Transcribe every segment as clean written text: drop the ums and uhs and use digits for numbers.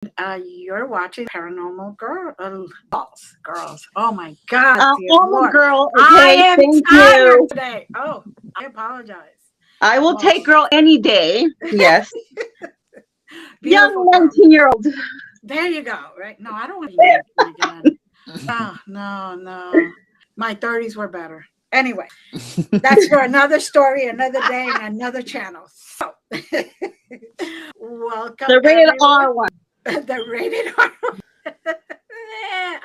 You're watching Paranormal Girls. Oh my God, dear I'm a Lord. girl. I Okay, am thank tired you. today. Oh, I apologize. I will Well, take girl any day. Yes. beautiful Young girl. 19-year-old. There you go. Right? No, I don't want to be 19 again. Oh, no. My 30s were better. Anyway, that's for another story, another day, and another channel. So, welcome The rated everyone. R one. The rated R. I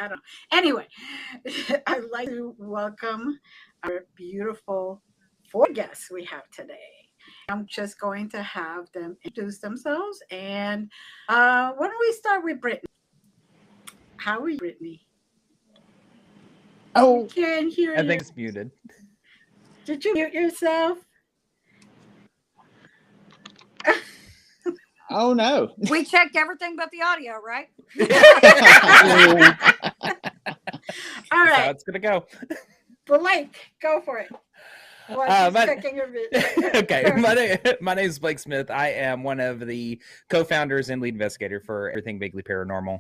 don't know. Anyway, I'd like to welcome our beautiful four guests we have today. I'm just going to have them introduce themselves. And why don't we start with Brittany? How are you, Brittany? Oh, Can't hear I you. think it's muted. Did you mute yourself? Oh no. We checked everything but the audio, right? All That's how right. it's gonna go. Blake, go for it. Well, she's checking your video. Okay, my name is Blake Smith. I am one of the co-founders and lead investigator for everything Vaguely Paranormal.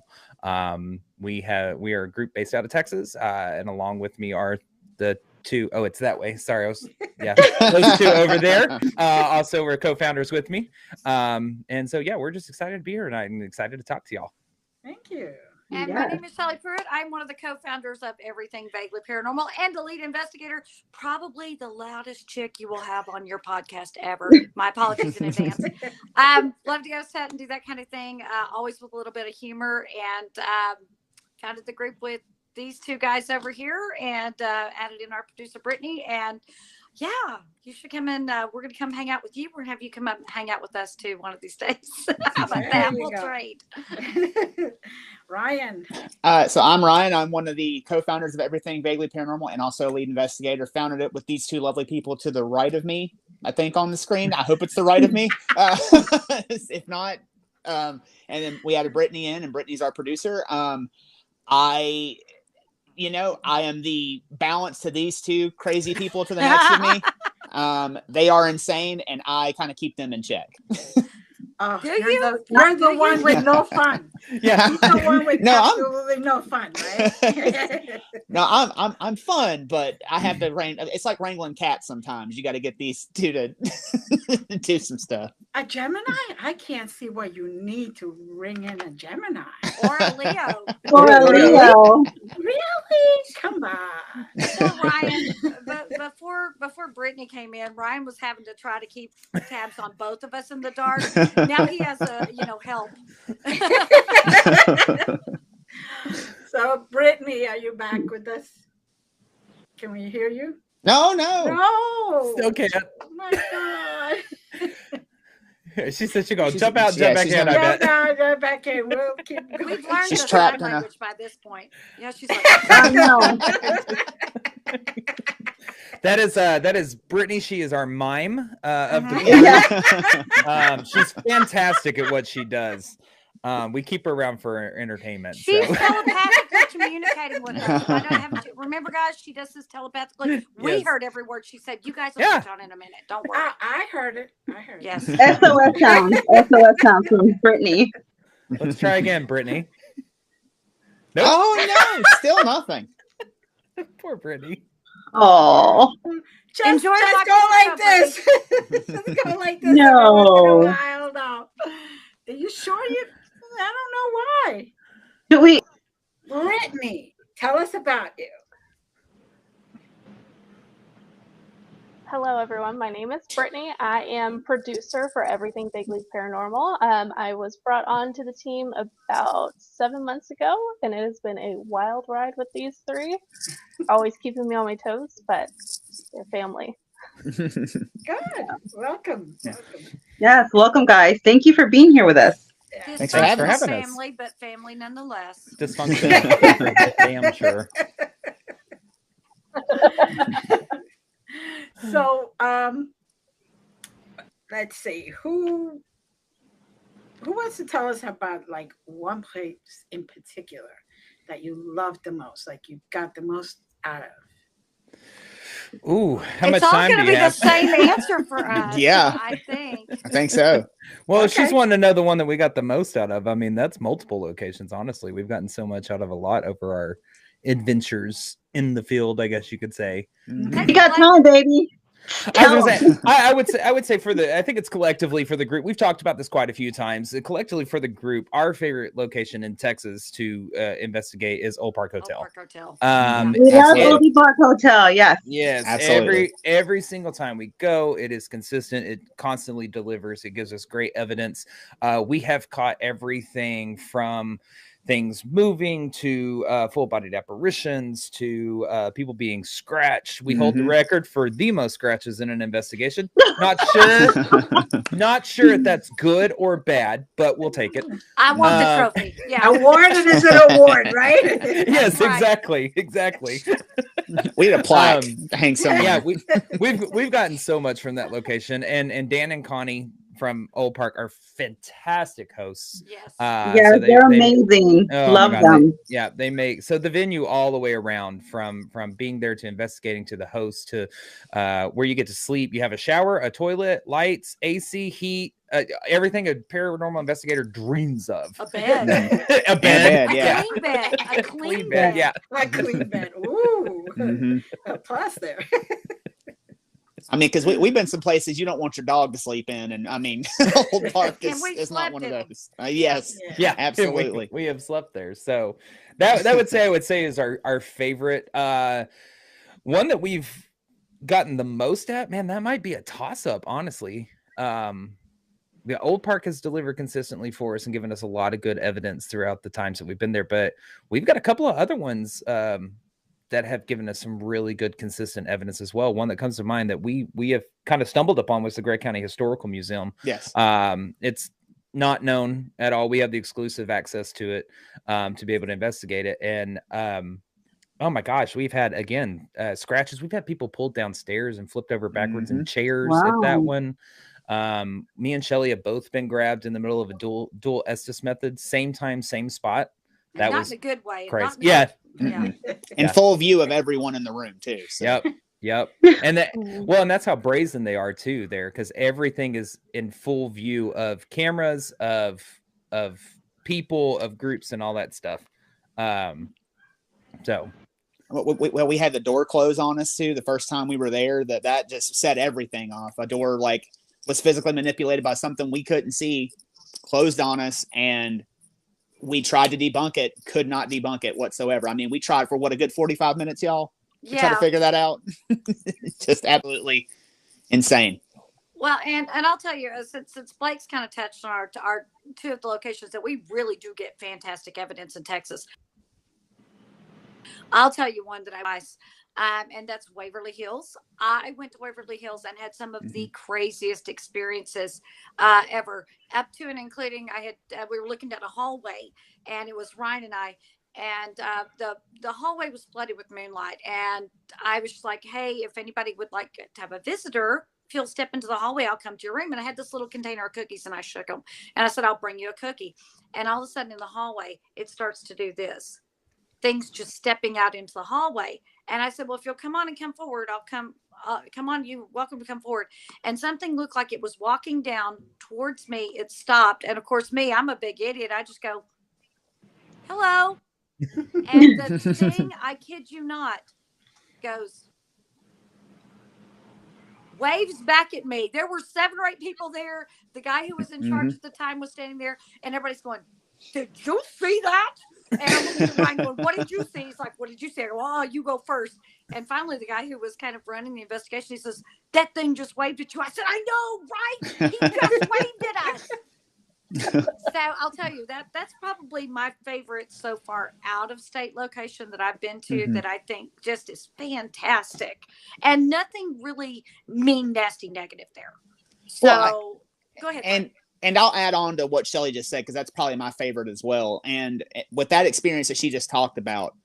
We are a group based out of Texas, and along with me are the two. Oh, it's that way. Sorry, those two over there. Also, we're co-founders with me, and so we're just excited to be here tonight and excited to talk to y'all. Thank you. And my name is Shelly Pruitt. I'm one of the co-founders of Everything Vaguely Paranormal and the lead investigator. Probably the loudest chick you will have on your podcast ever. My apologies in advance. Love to go set and do that kind of thing. Always with a little bit of humor, and founded the group with these two guys over here, and added in our producer Brittany. And you should come in. We're going to come hang out with you. We're going to have you come up and hang out with us too one of these days. How about that? We'll trade. Ryan. So I'm Ryan. I'm one of the co-founders of Everything Vaguely Paranormal and also a lead investigator. Founded it with these two lovely people to the right of me, I think, on the screen. I hope it's the right of me. If not, and then we added Brittany in, and Brittany's our producer. I am the balance to these two crazy people to the next of me. They are insane, and I kind of keep them in check. You're the one with no fun. Yeah, He's the one with absolutely no fun, right? No, I'm fun, but I have to it's like wrangling cats sometimes. You got to get these two to do some stuff. A Gemini? I can't see what you need to ring in a Gemini. Or a Leo. Really? Come on. So Ryan, before Brittany came in, Ryan was having to try to keep tabs on both of us in the dark. Now he has help. So Brittany, are you back with us? Can we hear you? No. Still can't. Oh my God. She said she's gonna jump out, jump back in. I bet. Jump back in. We'll keep going. We've learned She's the trapped sign in a- language by this point. Yeah, she's like, I know. That is Brittany. She is our mime of the group. She's fantastic at what she does. We keep her around for entertainment. She's telepathically communicating with us. I don't have to remember, guys. She does this telepathically. We heard every word she said. You guys will catch on in a minute. Don't worry. I heard it. Yes. SOS sounds from Brittany. Let's try again, Brittany. Nope. Oh no, still nothing. Poor Brittany. Oh. Just go like this. Just go like this. No. No. Are you sure you? I don't know why. Do we? Brittany, tell us about you. Hello, everyone. My name is Brittany. I am producer for Everything Vaguely Paranormal. I was brought on to the team about 7 months ago, and it has been a wild ride with these three. Always keeping me on my toes, but they're family. Good. Welcome. Yes, welcome, guys. Thank you for being here with us. Thanks for having us. Family, but family nonetheless. Dysfunctional. Damn sure. So, let's see. Who wants to tell us about like one place in particular that you loved the most, like you got the most out of? Ooh, how It's much all time going do to you be the have? same answer for us. Yeah. I think. I think so. Well, Okay. she's wanting to know the one that we got the most out of. I mean, that's multiple locations. Honestly, we've gotten so much out of a lot over our adventures in the field, I guess you could say. Mhm. You got time, baby. I was Tell gonna say, I would say for the, I think it's collectively for the group. We've talked about this quite a few times. Collectively for the group, our favorite location in Texas to investigate is Olde Park Old Hotel. Park Hotel. Mhm. We love Absolutely. Olde Park Hotel. Yes. Yes, Absolutely. every single time we go, it is consistent. It constantly delivers. It gives us great evidence. We have caught everything from things moving to full-bodied apparitions to people being scratched. We hold the Mhm. record for the most scratches in an investigation. Not sure if that's good or bad, but we'll take it. I want the Um, trophy. Yeah. Awarded is an award, right? Yes, right. exactly. We had a plaque Um, to hang somewhere. Yeah, we've gotten so much from that location, and Dan and Connie from Olde Park are fantastic hosts. Yes. Yeah, So they're amazing. oh Love my God, them. they make so the venue all the way around from being there to investigating to the host to where you get to sleep. You have a shower, a toilet, lights, AC, heat, everything a paranormal investigator dreams of. A bed. A bed, bed, A yeah. clean bed. A clean bed, bed. yeah. A clean bed. Ooh. Mhm. A plus there. I mean, because we've been some places you don't want your dog to sleep in, and I mean, Olde Park And is we've not slept one of in 'em. those. Yes, Yeah, absolutely. we have slept there. So that I would say is our favorite. One that we've gotten the most at, man, that might be a toss-up, honestly. The Olde Park has delivered consistently for us and given us a lot of good evidence throughout the times that we've been there, but we've got a couple of other ones that have given us some really good consistent evidence as well. One that comes to mind that we have kind of stumbled upon was the Gray County Historical Museum. Yes. It's not known at all. We have the exclusive access to it to be able to investigate it. And oh my gosh, we've had again scratches. We've had people pulled downstairs and flipped over backwards in chairs at that Wow. one. Me and Shelly have both been grabbed in the middle of a dual Estes method, same time, same spot. That Not was in a good way. crazy. Not in a Yeah. good- yeah. In Yeah. full view of everyone in the room too. So. Yep. And that well, and that's how brazen they are too there, because everything is in full view of cameras, of people, of groups, and all that stuff. So Well, we had the door close on us too the first time we were there. That just set everything off. A door like was physically manipulated by something we couldn't see, closed on us, and we tried to debunk it, could not debunk it whatsoever. I mean, we tried for what, a good 45 minutes, y'all, to try to Yeah. figure that out. Just absolutely insane. Well, and I'll tell you, since Blake's kind of touched on our two of the locations that we really do get fantastic evidence in Texas. I'll tell you one that and that's Waverly Hills. I went to Waverly Hills and had some of the craziest experiences ever, up to and including we were looking at a hallway, and it was Ryan and I, and the hallway was flooded with moonlight, and I was just like, hey, if anybody would like to have a visitor, if you'll step into the hallway, I'll come to your room. And I had this little container of cookies, and I shook them, and I said, I'll bring you a cookie. And all of a sudden in the hallway, it starts to do this. Things just stepping out into the hallway. And I said, well, if you'll come on and come forward, I'll come on, you're welcome to come forward. And something looked like it was walking down towards me. It stopped. And of course, I'm a big idiot. I just go, hello. And the thing, I kid you not, waves back at me. There were 7 or 8 people there. The guy who was in charge at the time was standing there, and everybody's going, did you see that? And I'm looking at Ryan going, what did you see? He's like, what did you see? I go, oh, you go first. And finally, the guy who was kind of running the investigation, he says, that thing just waved at you. I said, I know, right? He just waved at us. So I'll tell you that's probably my favorite so far out of state location that I've been to that I think just is fantastic, and nothing really mean, nasty, negative there. So go ahead. And I'll add on to what Shelly just said, because that's probably my favorite as well. And with that experience that she just talked about,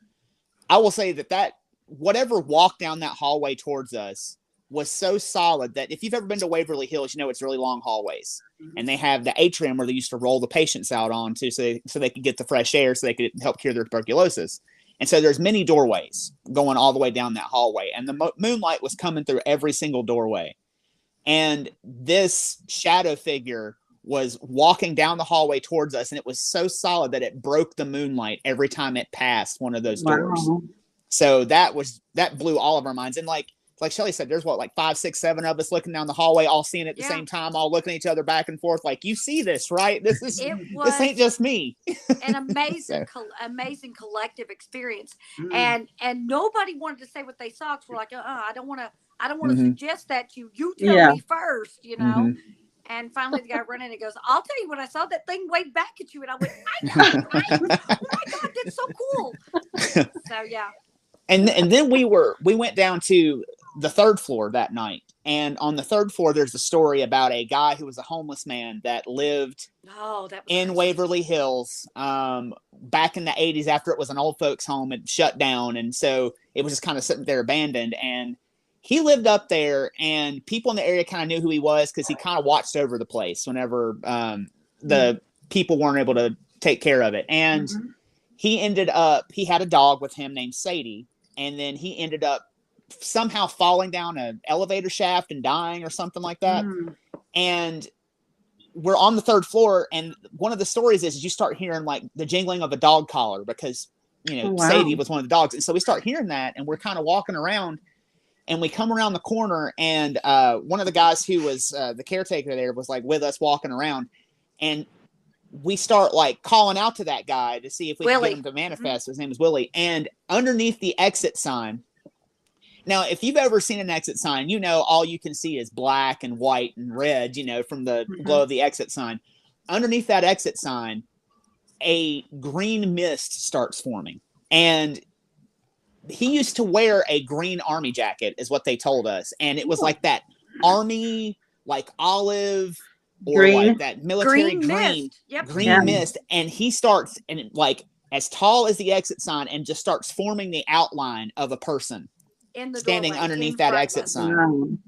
I will say that whatever walked down that hallway towards us was so solid that if you've ever been to Waverly Hills, you know it's really long hallways. And they have the atrium where they used to roll the patients out onto so they could get the fresh air so they could help cure their tuberculosis. And so there's many doorways going all the way down that hallway. And the moonlight was coming through every single doorway. And this shadow figure was walking down the hallway towards us. And it was so solid that it broke the moonlight every time it passed one of those doors. Wow. So that blew all of our minds. And like Shelly said, there's like 5, 6, 7 of us looking down the hallway, all seeing it at the same time, all looking at each other back and forth. Like, you see this, right? This ain't just me. An amazing, amazing collective experience. And nobody wanted to say what they saw. Cause we're like, I don't want to suggest that to you. You tell me first, you know? And finally the guy running and goes, I'll tell you what I saw. That thing waved back at you. And I went, I know, right? Oh my God, that's so cool. So yeah. And then we went down to the 3rd floor that night. And on the 3rd floor, there's a story about a guy who was a homeless man that lived in Waverly Hills back in the 80s after it was an old folks home. It shut down. And so it was just kind of sitting there abandoned. And he lived up there, and people in the area kind of knew who he was because he kind of watched over the place whenever the people weren't able to take care of it. And he had a dog with him named Sadie. And then he ended up somehow falling down an elevator shaft and dying or something like that. And we're on the 3rd floor. And one of the stories is you start hearing like the jingling of a dog collar because, Sadie was one of the dogs. And so we start hearing that, and we're kind of walking around, and we come around the corner, and one of the guys who was the caretaker there was like with us walking around, and we start like calling out to that guy to see if we can get him to manifest. His name is Willie. And underneath the exit sign. Now, if you've ever seen an exit sign, all you can see is black and white and red, from the glow of the exit sign. Underneath that exit sign, a green mist starts forming. And he used to wear a green army jacket is what they told us. And it was like that army, like olive, or green. Like that military green mist. And he starts, and like as tall as the exit sign, and just starts forming the outline of a person standing underneath that exit sign.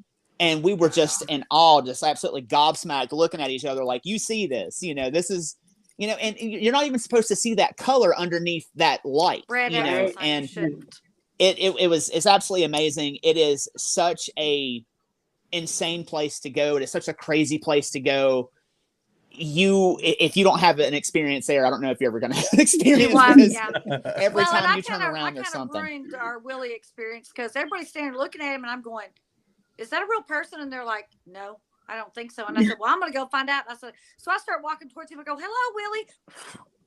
And we were just in awe, just absolutely gobsmacked, looking at each other like, you see this, this is, and you're not even supposed to see that color underneath that light, and it's absolutely amazing. It is such a insane place to go. It is such a crazy place to go. If you don't have an experience there, I don't know if you're ever going to have an experience. Every time you turn around, there's something. I ruined our Willie experience because everybody's standing looking at him, and I'm going, "Is that a real person?" And they're like, "No, I don't think so." And I said, "Well, I'm going to go find out." And I said, so I start walking towards him. I go, "Hello, Willie."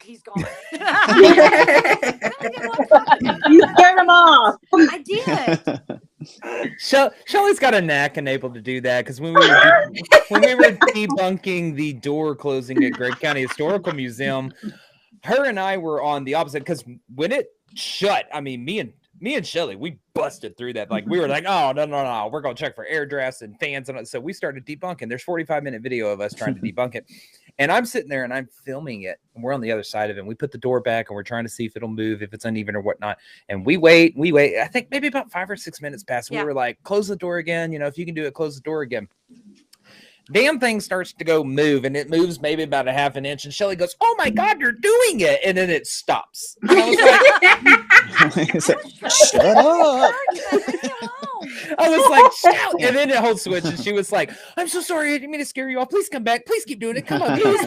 He's gone. You scared him off. I did. Shelly's got a knack and able to do that because when we were debunking the door closing at Gregg County Historical Museum, her and I were on the opposite because when it shut, I mean, me and Shelly, we busted through that. Like we were like, oh no, we're gonna check for air drafts and fans and so we started debunking. There's 45-minute video of us trying to debunk it. And I'm sitting there and I'm filming it, and we're on the other side of it. And we put the door back and we're trying to see if it'll move, if it's uneven or whatnot. And we wait. I think maybe about 5 or 6 minutes passed. We were like, close the door again. If you can do it, close the door again. Damn thing starts to go move, and it moves maybe about a half an inch. And Shelly goes, "Oh my God, you're doing it!" And then it stops. And I was like, "Shut up!" I was like, "Shout!" And then it holds switch, and she was like, "I'm so sorry, I didn't mean to scare you off. Please come back. Please keep doing it. Come on, please."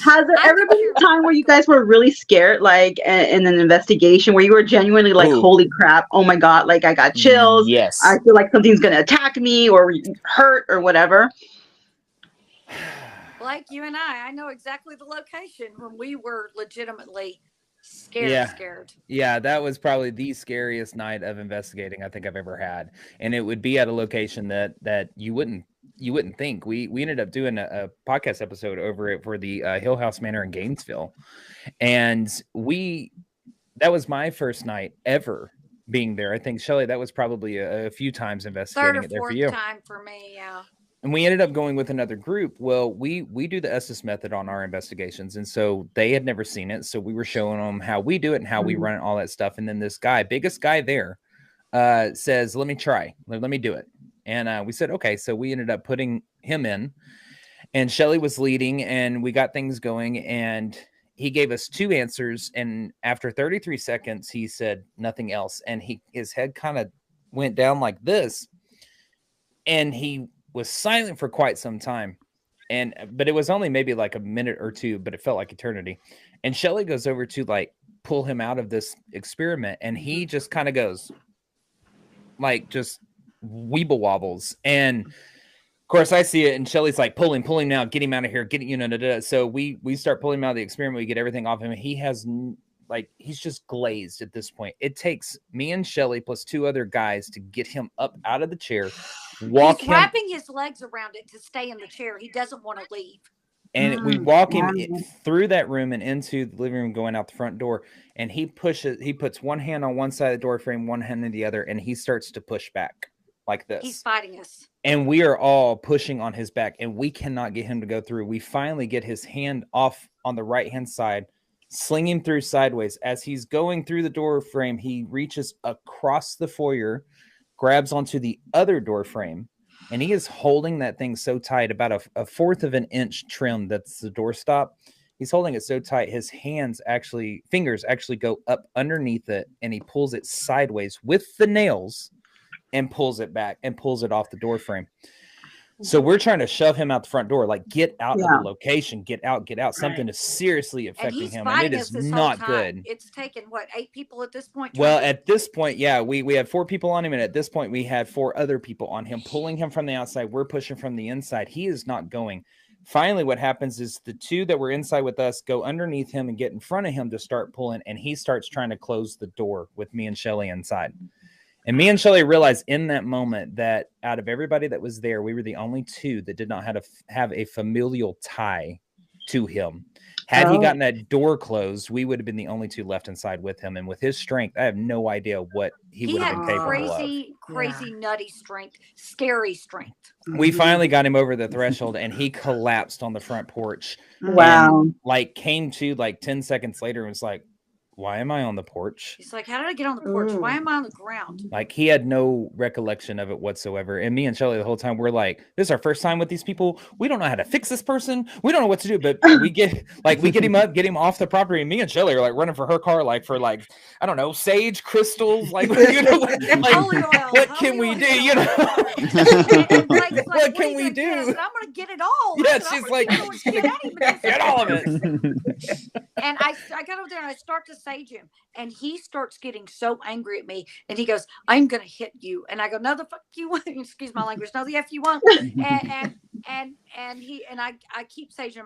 Has there ever been a time where you guys were really scared, like in an investigation, where you were genuinely like, holy crap, oh my God, like I got chills. Yes. I feel like something's going to attack me or hurt or whatever. Like you and I know exactly the location when we were legitimately scared. Yeah, that was probably the scariest night of investigating I think I've ever had. And it would be at a location that you wouldn't think. We ended up doing a podcast episode over it for the Hill House Manor in Gainesville. And that was my first night ever being there. I think, Shelly, that was probably a few times investigating it there for you. Third or fourth time for me, yeah. And we ended up going with another group. Well, we do the Estes method on our investigations. And so they had never seen it. So we were showing them how we do it and how we run it, all that stuff. And then this guy, biggest guy there, says, let me try. Let me do it. And we said, okay. So we ended up putting him in. And Shelly was leading. And we got things going. And he gave us 2 answers, and after 33 seconds, he said nothing else. And his head kind of went down like this, and he was silent for quite some time. But it was only maybe like a minute or 2, but it felt like eternity. And Shelly goes over to like pull him out of this experiment, and he just kind of goes like just weeble wobbles. And of course, I see it, and Shelly's like, pull him now, get him out of here, get it, you know. So we start pulling him out of the experiment. We get everything off him. He has he's just glazed at this point. It takes me and Shelly plus 2 other guys to get him up out of the chair. He's wrapping his legs around it to stay in the chair. He doesn't want to leave. And we walk him through that room and into the living room, going out the front door. And he puts one hand on one side of the door frame, one hand on the other, and he starts to push back like this. He's fighting us. And we are all pushing on his back, and we cannot get him to go through. We finally get his hand off on the right-hand side, sling him through sideways. As he's going through the door frame, he reaches across the foyer, grabs onto the other door frame, and he is holding that thing so tight, about a 1/4 of an inch trim. That's the doorstop. He's holding it so tight, his fingers actually go up underneath it, and he pulls it sideways with the nails and pulls it back and pulls it off the door frame. So we're trying to shove him out the front door, like get out of the location, get out. Something is seriously affecting him, and it is not good. It's taken what, 8 people at this point? Well, at this point, yeah, we had 4 people on him, and at this point we had 4 other people on him, pulling him from the outside. We're pushing from the inside. He is not going. Finally, what happens is the 2 that were inside with us go underneath him and get in front of him to start pulling, and he starts trying to close the door with me and Shelly inside. And me and Shelly realized in that moment that out of everybody that was there, we were the only 2 that did not have a familial tie to him. Had he gotten that door closed, we would have been the only 2 left inside with him. And with his strength, I have no idea what he would have been capable of. Crazy, nutty strength, scary strength. We finally got him over the threshold, and he collapsed on the front porch. Wow. And, came to 10 seconds later and was like, why am I on the porch? He's like, how did I get on the porch? Why am I on the ground? He had no recollection of it whatsoever. And me and Shelly the whole time, we're like, this is our first time with these people. We don't know how to fix this person. We don't know what to do. But we get him up, get him off the property. And me and Shelly are running for her car, for I don't know, sage crystals. What can we do? You know, what can we do? I'm gonna get it all. Yeah, she's like, get all of it. And I got over there and I start to sage him, and he starts getting so angry at me, and he goes, I'm gonna hit you. And I go, no, the fuck you won't. Excuse my language. No, the F you won't. And I keep saging him.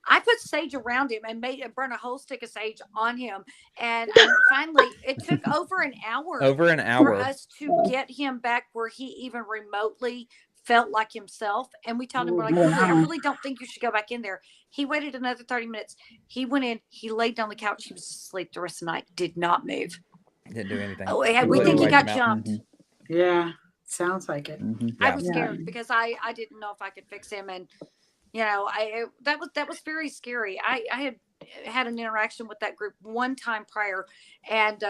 I put sage around him and burn a whole stick of sage on him. And finally, it took over an hour for us to get him back where he even remotely felt like himself. And we told him, we're like, I really don't think you should go back in there. He waited another 30 minutes. He went in, he laid down the couch. He was asleep the rest of the night, did not move. Didn't do anything. Oh, we think he got jumped. Mm-hmm. Yeah, sounds like it. Mm-hmm. I was scared because I didn't know if I could fix him. And, that was very scary. I had an interaction with that group one time prior, and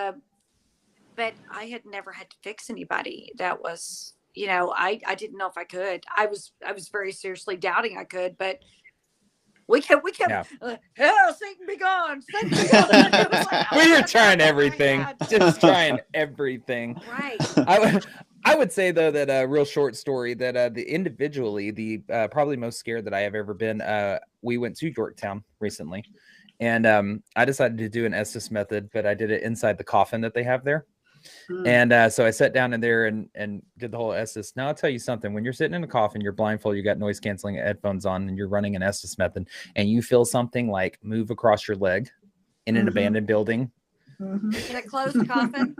but I had never had to fix anybody. That was, I didn't know if I could. I was very seriously doubting I could, but we kept hell, Satan be gone. Satan be gone. We were trying everything, just trying everything. Right. I would say though that a real short story that the probably most scared that I have ever been. We went to Yorktown recently, and I decided to do an Estes method, but I did it inside the coffin that they have there. And so I sat down in there and did the whole Estes. Now I'll tell you something: when you're sitting in a coffin, you're blindfolded, you got noise canceling headphones on, and you're running an Estes method, and you feel something move across your leg in an abandoned building. In a closed coffin.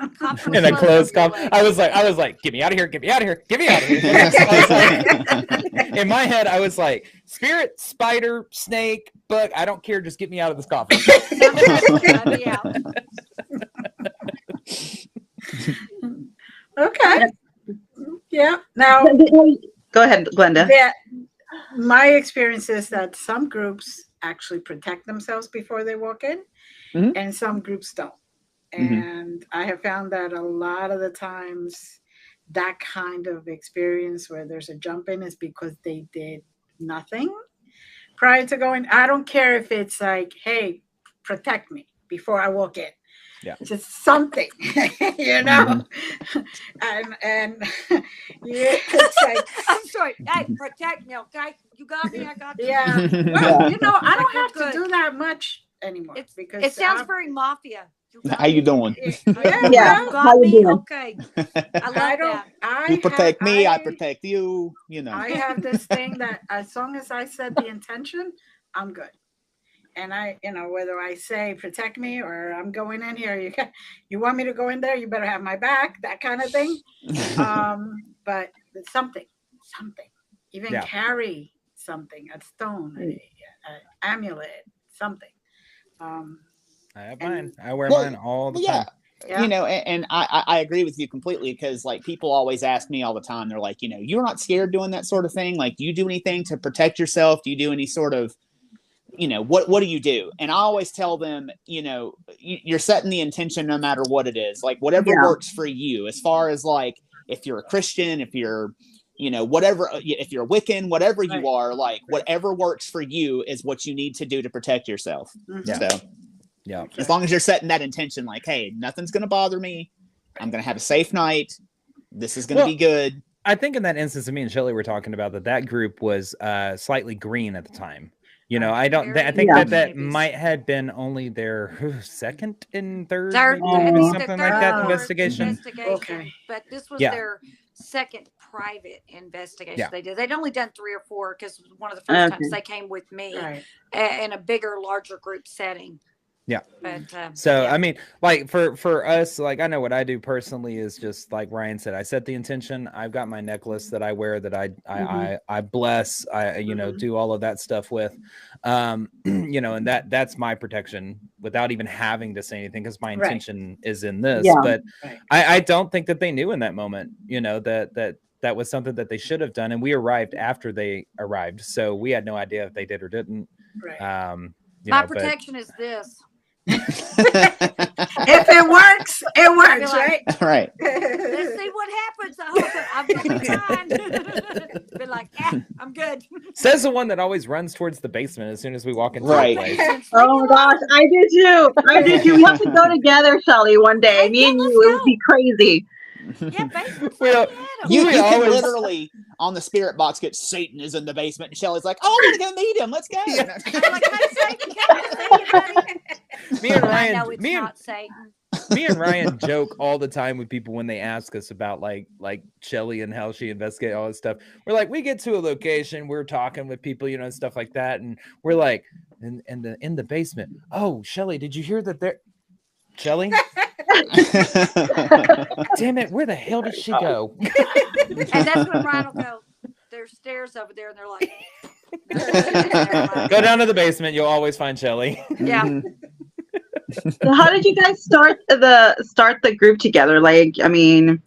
In a closed coffin. I was like, get me out of here, get me out of here, get me out of here. In my head, I was like, spirit, spider, snake, bug, I don't care, just get me out of this coffin. Okay. Yeah. Now, go ahead, Glenda. Yeah, my experience is that some groups actually protect themselves before they walk in, and some groups don't. And I have found that a lot of the times that kind of experience where there's a jump in is because they did nothing prior to going, I don't care if it's like, hey, protect me before I walk in. Yeah. Just something, you know? And yeah, it's like, I'm sorry. Hey, protect me, okay? You got me. I got you. yeah. Well, you know, I don't You're have to good. do that much anymore because It sounds very mafia. How you doing? Yeah, Yeah. You well, got How you me? doing? Okay. I love I don't. that. You protect me, I protect you. You know. I have this thing that as long as I set the intention, I'm good. And you know, whether I say protect me or I'm going in here, you want me to go in there, you better have my back, that kind of thing. But it's something, even Yeah. carry something, a stone, an amulet, something. I have and- mine. I wear Well, mine all the yeah. time. Yeah. You know, and I agree with you completely because like people always ask me all the time, they're like, you know, you're not scared doing that sort of thing. Like, do you do anything to protect yourself? Do you do any sort of, you know, what do you do? And I always tell them, you know, you're setting the intention no matter what it is, like whatever Yeah. works for you, as far as like, if you're a Christian, if you're, you know, whatever, if you're a Wiccan, whatever Right. you are, like whatever works for you is what you need to do to protect yourself. Mhm. So Yeah. as long as you're setting that intention, like, hey, nothing's going to bother me. I'm going to have a safe night. This is going to be good. I think in that instance, me and Shelly were talking about that group was slightly green at the time. You know, I think Yeah. that might have been only their second and third, Third, maybe, I think something the like third that or fourth investigation. Okay. But this was Yeah. their second private investigation Yeah. they did. They'd only done 3 or 4 because one of the first times Okay. they came with me Right. in a bigger, larger group setting. Yeah. But So yeah. I mean, like for us, like I know what I do personally is just like Ryan said, I set the intention. I've got my necklace that I wear that I bless, you know, do all of that stuff with, you know, and that's my protection without even having to say anything because my intention is in this. Yeah. But Right. I don't think that they knew in that moment, you know, that was something that they should have done, and we arrived after they arrived, so we had no idea if they did or didn't. Right. You My know, protection is this. If it works, it works, right? Right. Let's see what happens. I hope I'm gonna be fine. Be like, I'm good. says the one that always runs towards the basement as soon as we walk into Right. the place. Oh my gosh, I do too. I do too. We have to go together, Shelly, one day. Hey, Me yeah, and let's you, it would go. be crazy. Yeah, basement's We like don't- Adam. You can always- literally on the spirit box get Satan is in the basement, and Shelly's like, "Oh, I want to go meet him. Let's go." Yeah. I'm like, hey, Satan, come to see you, buddy. Me and I Ryan, know it's me and not Satan. me and Ryan joke all the time with people when they ask us about like Shelly and how she investigates all this stuff. We're like, we get to a location, we're talking with people, you know, and stuff like that, and we're like, in the basement. Oh, Shelly, did you hear that there? Shelly, damn it, where the hell did she go? And that's when Ryan will go, there's stairs over there, and they're like, never mind. Go down to the basement, you'll always find Shelly. Yeah. Mhm. So how did you guys start the group together? Like, I mean,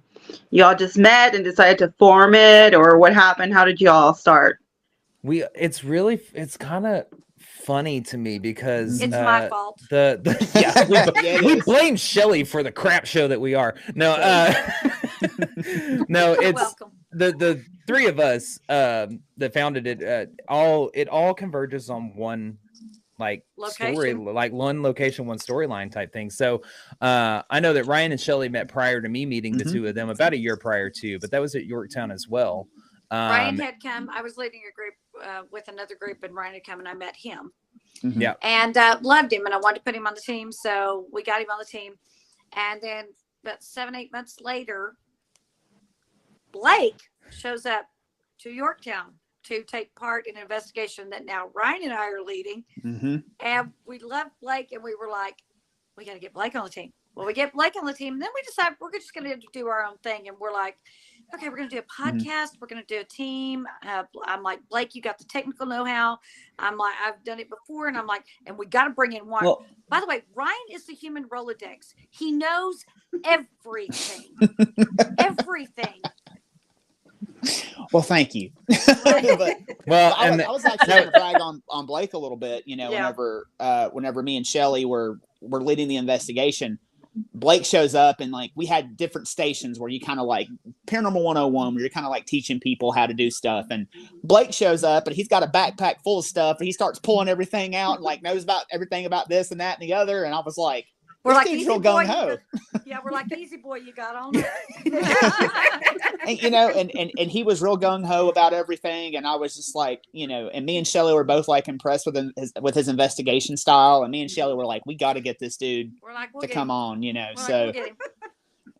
y'all just met and decided to form it, or what happened? How did you all start? It's kind of funny to me because It's my fault. Yeah, it we is. blame Shelly for the crap show that we are. No, no, You're it's welcome. the three of us that founded it. It all converges on one like story, Location. like one location, one storyline type thing. So I know that Ryan and Shelly met prior to me meeting the two of them about a year prior to, but that was at Yorktown as well. Ryan had come. I was leading a group with another group, and Ryan had come, and I met him. Yeah. And loved him, and I wanted to put him on the team, so we got him on the team. And then about 7-8 months later, Blake shows up to Yorktown to take part in an investigation that now Ryan and I are leading. Mm-hmm. And we loved Blake, and we were like, we got to get Blake on the team. Well, we get Blake on the team, and then we decided we're just going to do our own thing. And we're like, okay, we're going to do a podcast. We're going to do a team. I'm like, Blake, you got the technical know-how. I'm like, I've done it before. And I'm like, and we got to bring in one. Well, by the way, Ryan is the human Rolodex. He knows everything. Everything. well, thank you. But Well, I and was actually going to brag on Blake a little bit. You know, Yeah. whenever me and Shelly were leading the investigation, Blake shows up, and like we had different stations where you kind of like Paranormal 101, where you're kind of like teaching people how to do stuff. And Blake shows up, and he's got a backpack full of stuff, and he starts pulling everything out, and like knows about everything about this and that and the other. And I was like, we're like, easy boy, yeah, we're like, easy boy, you got on. And you know, and he was real gung ho about everything, and I was just like, you know, and me and Shelly were both like impressed with his investigation style, and me and Shelly were like, we got to get this dude to come on, you know. So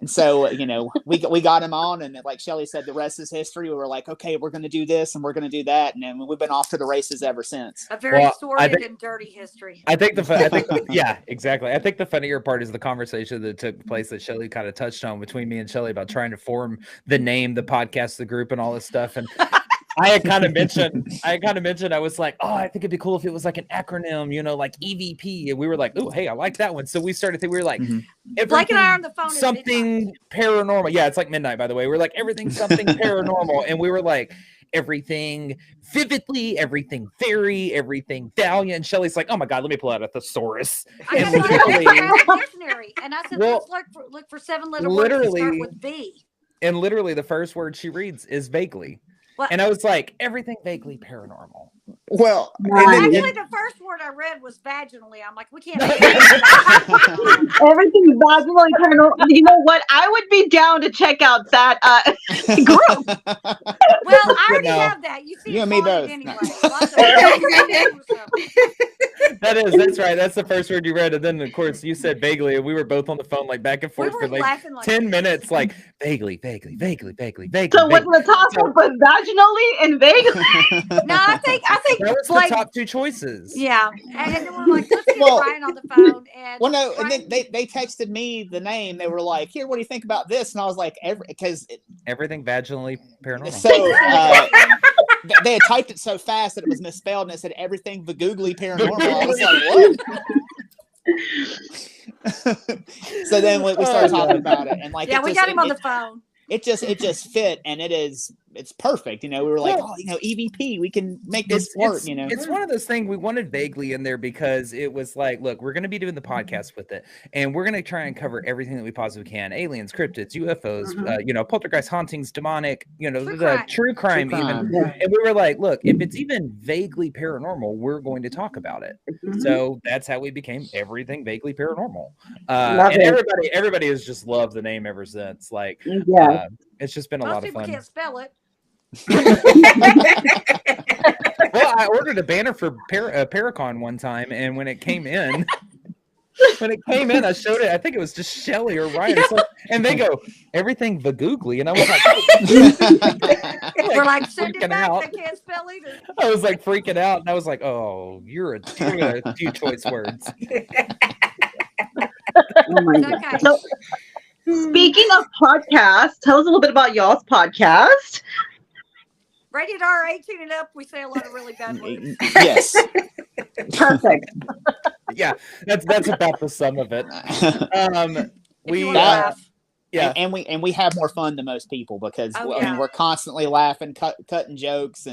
and so, you know, we got him on, and like Shelly said, the rest is history. We were like, okay, we're going to do this and we're going to do that, and then we've been off to the races ever since. A very sordid and dirty history. Yeah, exactly. I think the funnier part is the conversation that took place that Shelly kind of touched on between me and Shelly about trying to form the name, the podcast, the group, and all this stuff. And I had kind of mentioned, I was like, oh, I think it'd be cool if it was like an acronym, you know, like EVP. And we were like, oh, hey, I like that one. So we started thinking, we were like, Blake and I are on the phone. Something paranormal. Yeah, it's like midnight, by the way. We're like, everything, something paranormal. And we were like, everything vividly, everything fairy, everything valiant. And Shelly's like, oh my God, let me pull out a thesaurus. And literally, and I said, let's look for 7-letter words that start with V. And literally the first word she reads is vaguely. What? And I was like, everything vaguely paranormal. Well, actually, the first word I read was vaginally. I'm like, we can't. Everything vaginally paranormal. You know what? I would be down to check out that group. Well, I already have that. You see, you and me both. Anyway. That's right. That's the first word you read, and then of course you said vaguely, and we were both on the phone like back and forth for like 10 minutes, like vaguely. So what's the toss-up was vaginally and vaguely? No, I think that was the top two choices. Yeah, and then we're like, let's get Ryan on the phone. And and then they texted me the name. They were like, "Here, what do you think about this?" And I was like, everything vaginally paranormal. So they had typed it so fast that it was misspelled, and it said everything vaguely paranormal. I was like, what? So then we started talking about it, and like, we got him on the phone. It just fit, and it's perfect. You know, we were like, oh, you know, EVP, we can make this work. You know, it's one of those things we wanted vaguely in there because it was like, look, we're going to be doing the podcast with it, and we're going to try and cover everything that we possibly can: aliens, cryptids, UFOs, you know, poltergeist, hauntings, demonic, you know, true crime even. Yeah. And we were like, look, if it's even vaguely paranormal, we're going to talk about it. So that's how we became everything vaguely paranormal. And everybody has just loved the name ever since. Like, it's just been a lot of fun. Most people can't spell it. Well, I ordered a banner for Paracon one time, and when it came in, I showed it. I think it was just Shelly or Ryan, and they go, everything vagoogly, and I was like, we're like, send it back. They can't spell either. I was like freaking out, and I was like, oh, you're a few choice words. Oh my God. So, speaking of podcasts, tell us a little bit about y'all's podcast. Rated R 18 and up, we say a lot of really bad words. Yes. Perfect. Yeah, that's about the sum of it. And we have more fun than most people because I mean, we're constantly laughing, cutting jokes,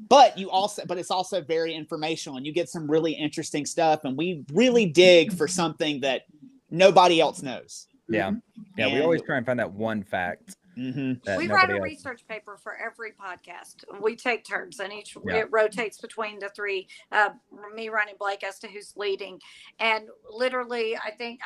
but it's also very informational, and you get some really interesting stuff, and we really dig for something that nobody else knows. Yeah, we always try and find that one fact. We write a research paper for every podcast. We take turns, and it rotates between the three, me, Ryan, and Blake, as to who's leading. And literally, I think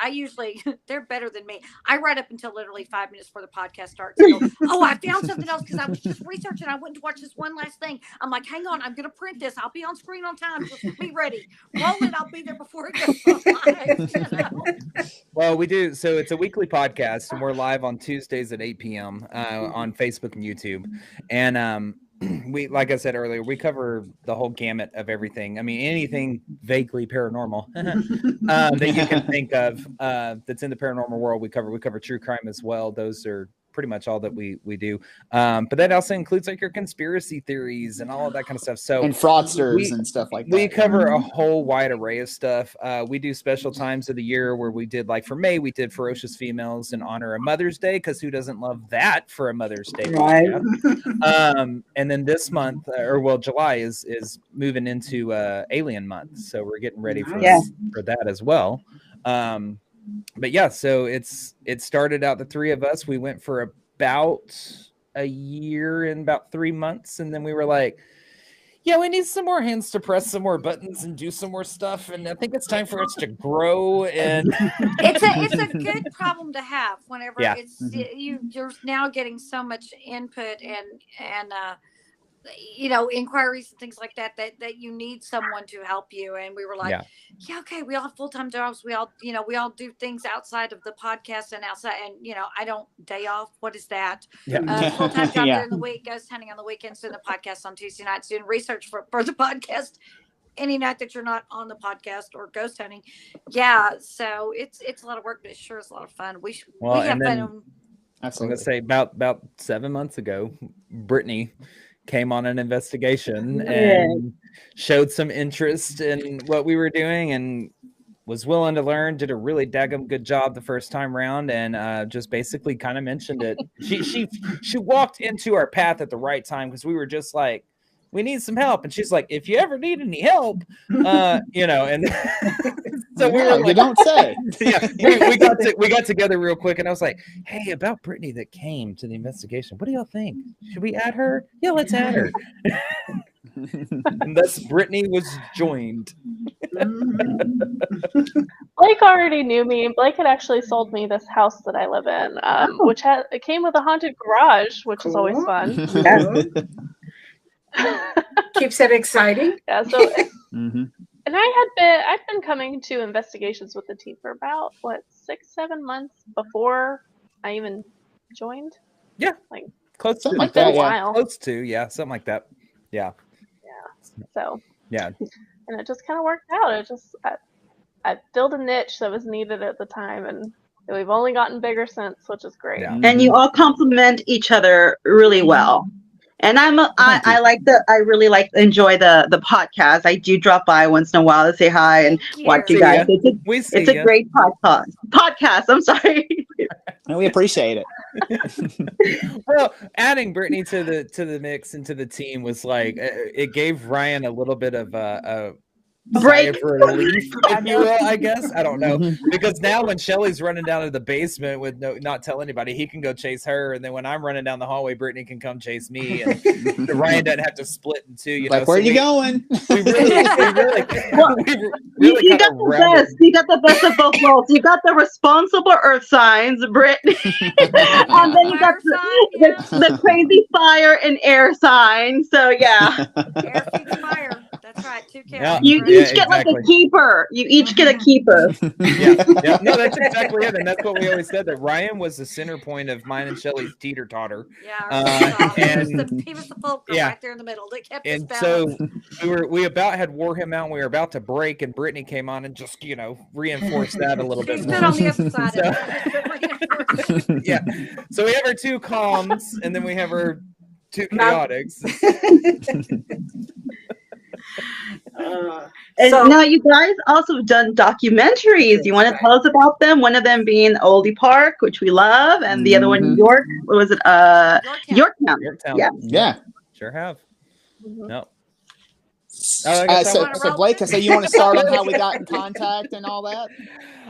they're better than me. I write up until literally 5 minutes before the podcast starts. So, I found something else because I was just researching. I went to watch this one last thing. I'm like, hang on, I'm going to print this. I'll be on screen on time. Just be ready. Roll it. I'll be there before it goes live. You know? Well, we do. So it's a weekly podcast, and we're live on Tuesdays at 8 p.m. On Facebook and YouTube. And we, like I said earlier, we cover the whole gamut of everything. I mean, anything vaguely paranormal that you can think of that's in the paranormal world, we cover. We cover true crime as well. Those are pretty much all that we do. But that also includes like your conspiracy theories and all of that kind of stuff. So and fraudsters and stuff like that. We cover a whole wide array of stuff. We do special times of the year where we did, like for May, we did Ferocious Females in honor of Mother's Day, because who doesn't love that for a Mother's Day? Right. And then this month, July is moving into Alien Month. So we're getting ready for that as well. but yeah, so it started out the three of us. We went for about a year and about 3 months, and then we were like, yeah, we need some more hands to press some more buttons and do some more stuff, and I think it's time for us to grow. And it's a good problem to have whenever Yeah. you're now getting so much input and inquiries and things like that you need someone to help you. And we were like, yeah, okay, we all have full-time jobs, we all do things outside of the podcast and outside, and I don't day off, what is that? Full-time job during the week, ghost hunting on the weekends, doing the podcast on Tuesday nights, doing research for the podcast any night that you're not on the podcast or ghost hunting. So it's a lot of work, but it sure is a lot of fun. We have fun. I'm gonna say about 7 months ago, Brittani came on an investigation and showed some interest in what we were doing and was willing to learn, did a really daggum good job the first time around, and just basically kind of mentioned it. She walked into our path at the right time, because we were just like, we need some help. And she's like, if you ever need any help, and so we were like, you don't say. we got together real quick, and I was like, hey, about Brittani that came to the investigation, what do y'all think? Should we add her? Yeah, let's add her. And thus Brittani was joined. Blake already knew me. Blake had actually sold me this house that I live in, which it came with a haunted garage, which is always fun. Keeps it exciting. Yeah, so and I've been coming to investigations with the team for about 6-7 months before I even joined. Yeah, like close something to like that. Close to something like that. Yeah. So yeah, and it just kind of worked out. It just I filled a niche that was needed at the time, and we've only gotten bigger since, which is great. Yeah. And you all complement each other really well. And I really enjoy the podcast. I do drop by once in a while to say hi and watch you guys. It's a great podcast. I'm sorry. And we appreciate it. Well, adding Brittani to the mix and to the team was like, it gave Ryan a little bit of a break for relief, if you will, I guess. I don't know, because now when Shelly's running down to the basement with not tell anybody, he can go chase her, and then when I'm running down the hallway, Brittani can come chase me, and Ryan doesn't have to split in two. You know, where are you going? We really you got the best. You got the best of both worlds. You got the responsible earth signs, Brittani, and then you got the crazy fire and air sign. So yeah, air feeds fire. That's right. 2 cats. Yeah. You each get like a keeper. You each get a keeper. Yeah. No, that's exactly it. And that's what we always said, that Ryan was the center point of mine and Shelly's teeter-totter. Yeah. He was the fulcrum right there in the middle that kept us balanced. So we about had wore him out, and we were about to break, and Brittani came on and just, reinforced that a little bit. She stood on the other side of it. Yeah. So we have our 2 calms, and then we have our 2 chaotics. And now you guys also have done documentaries. You want to tell us about them? One of them being Olde Park, which we love, and the other one, What was it? Yorktown. Yeah. Sure have. No. So Blake, I say you want to start on how we got in contact and all that.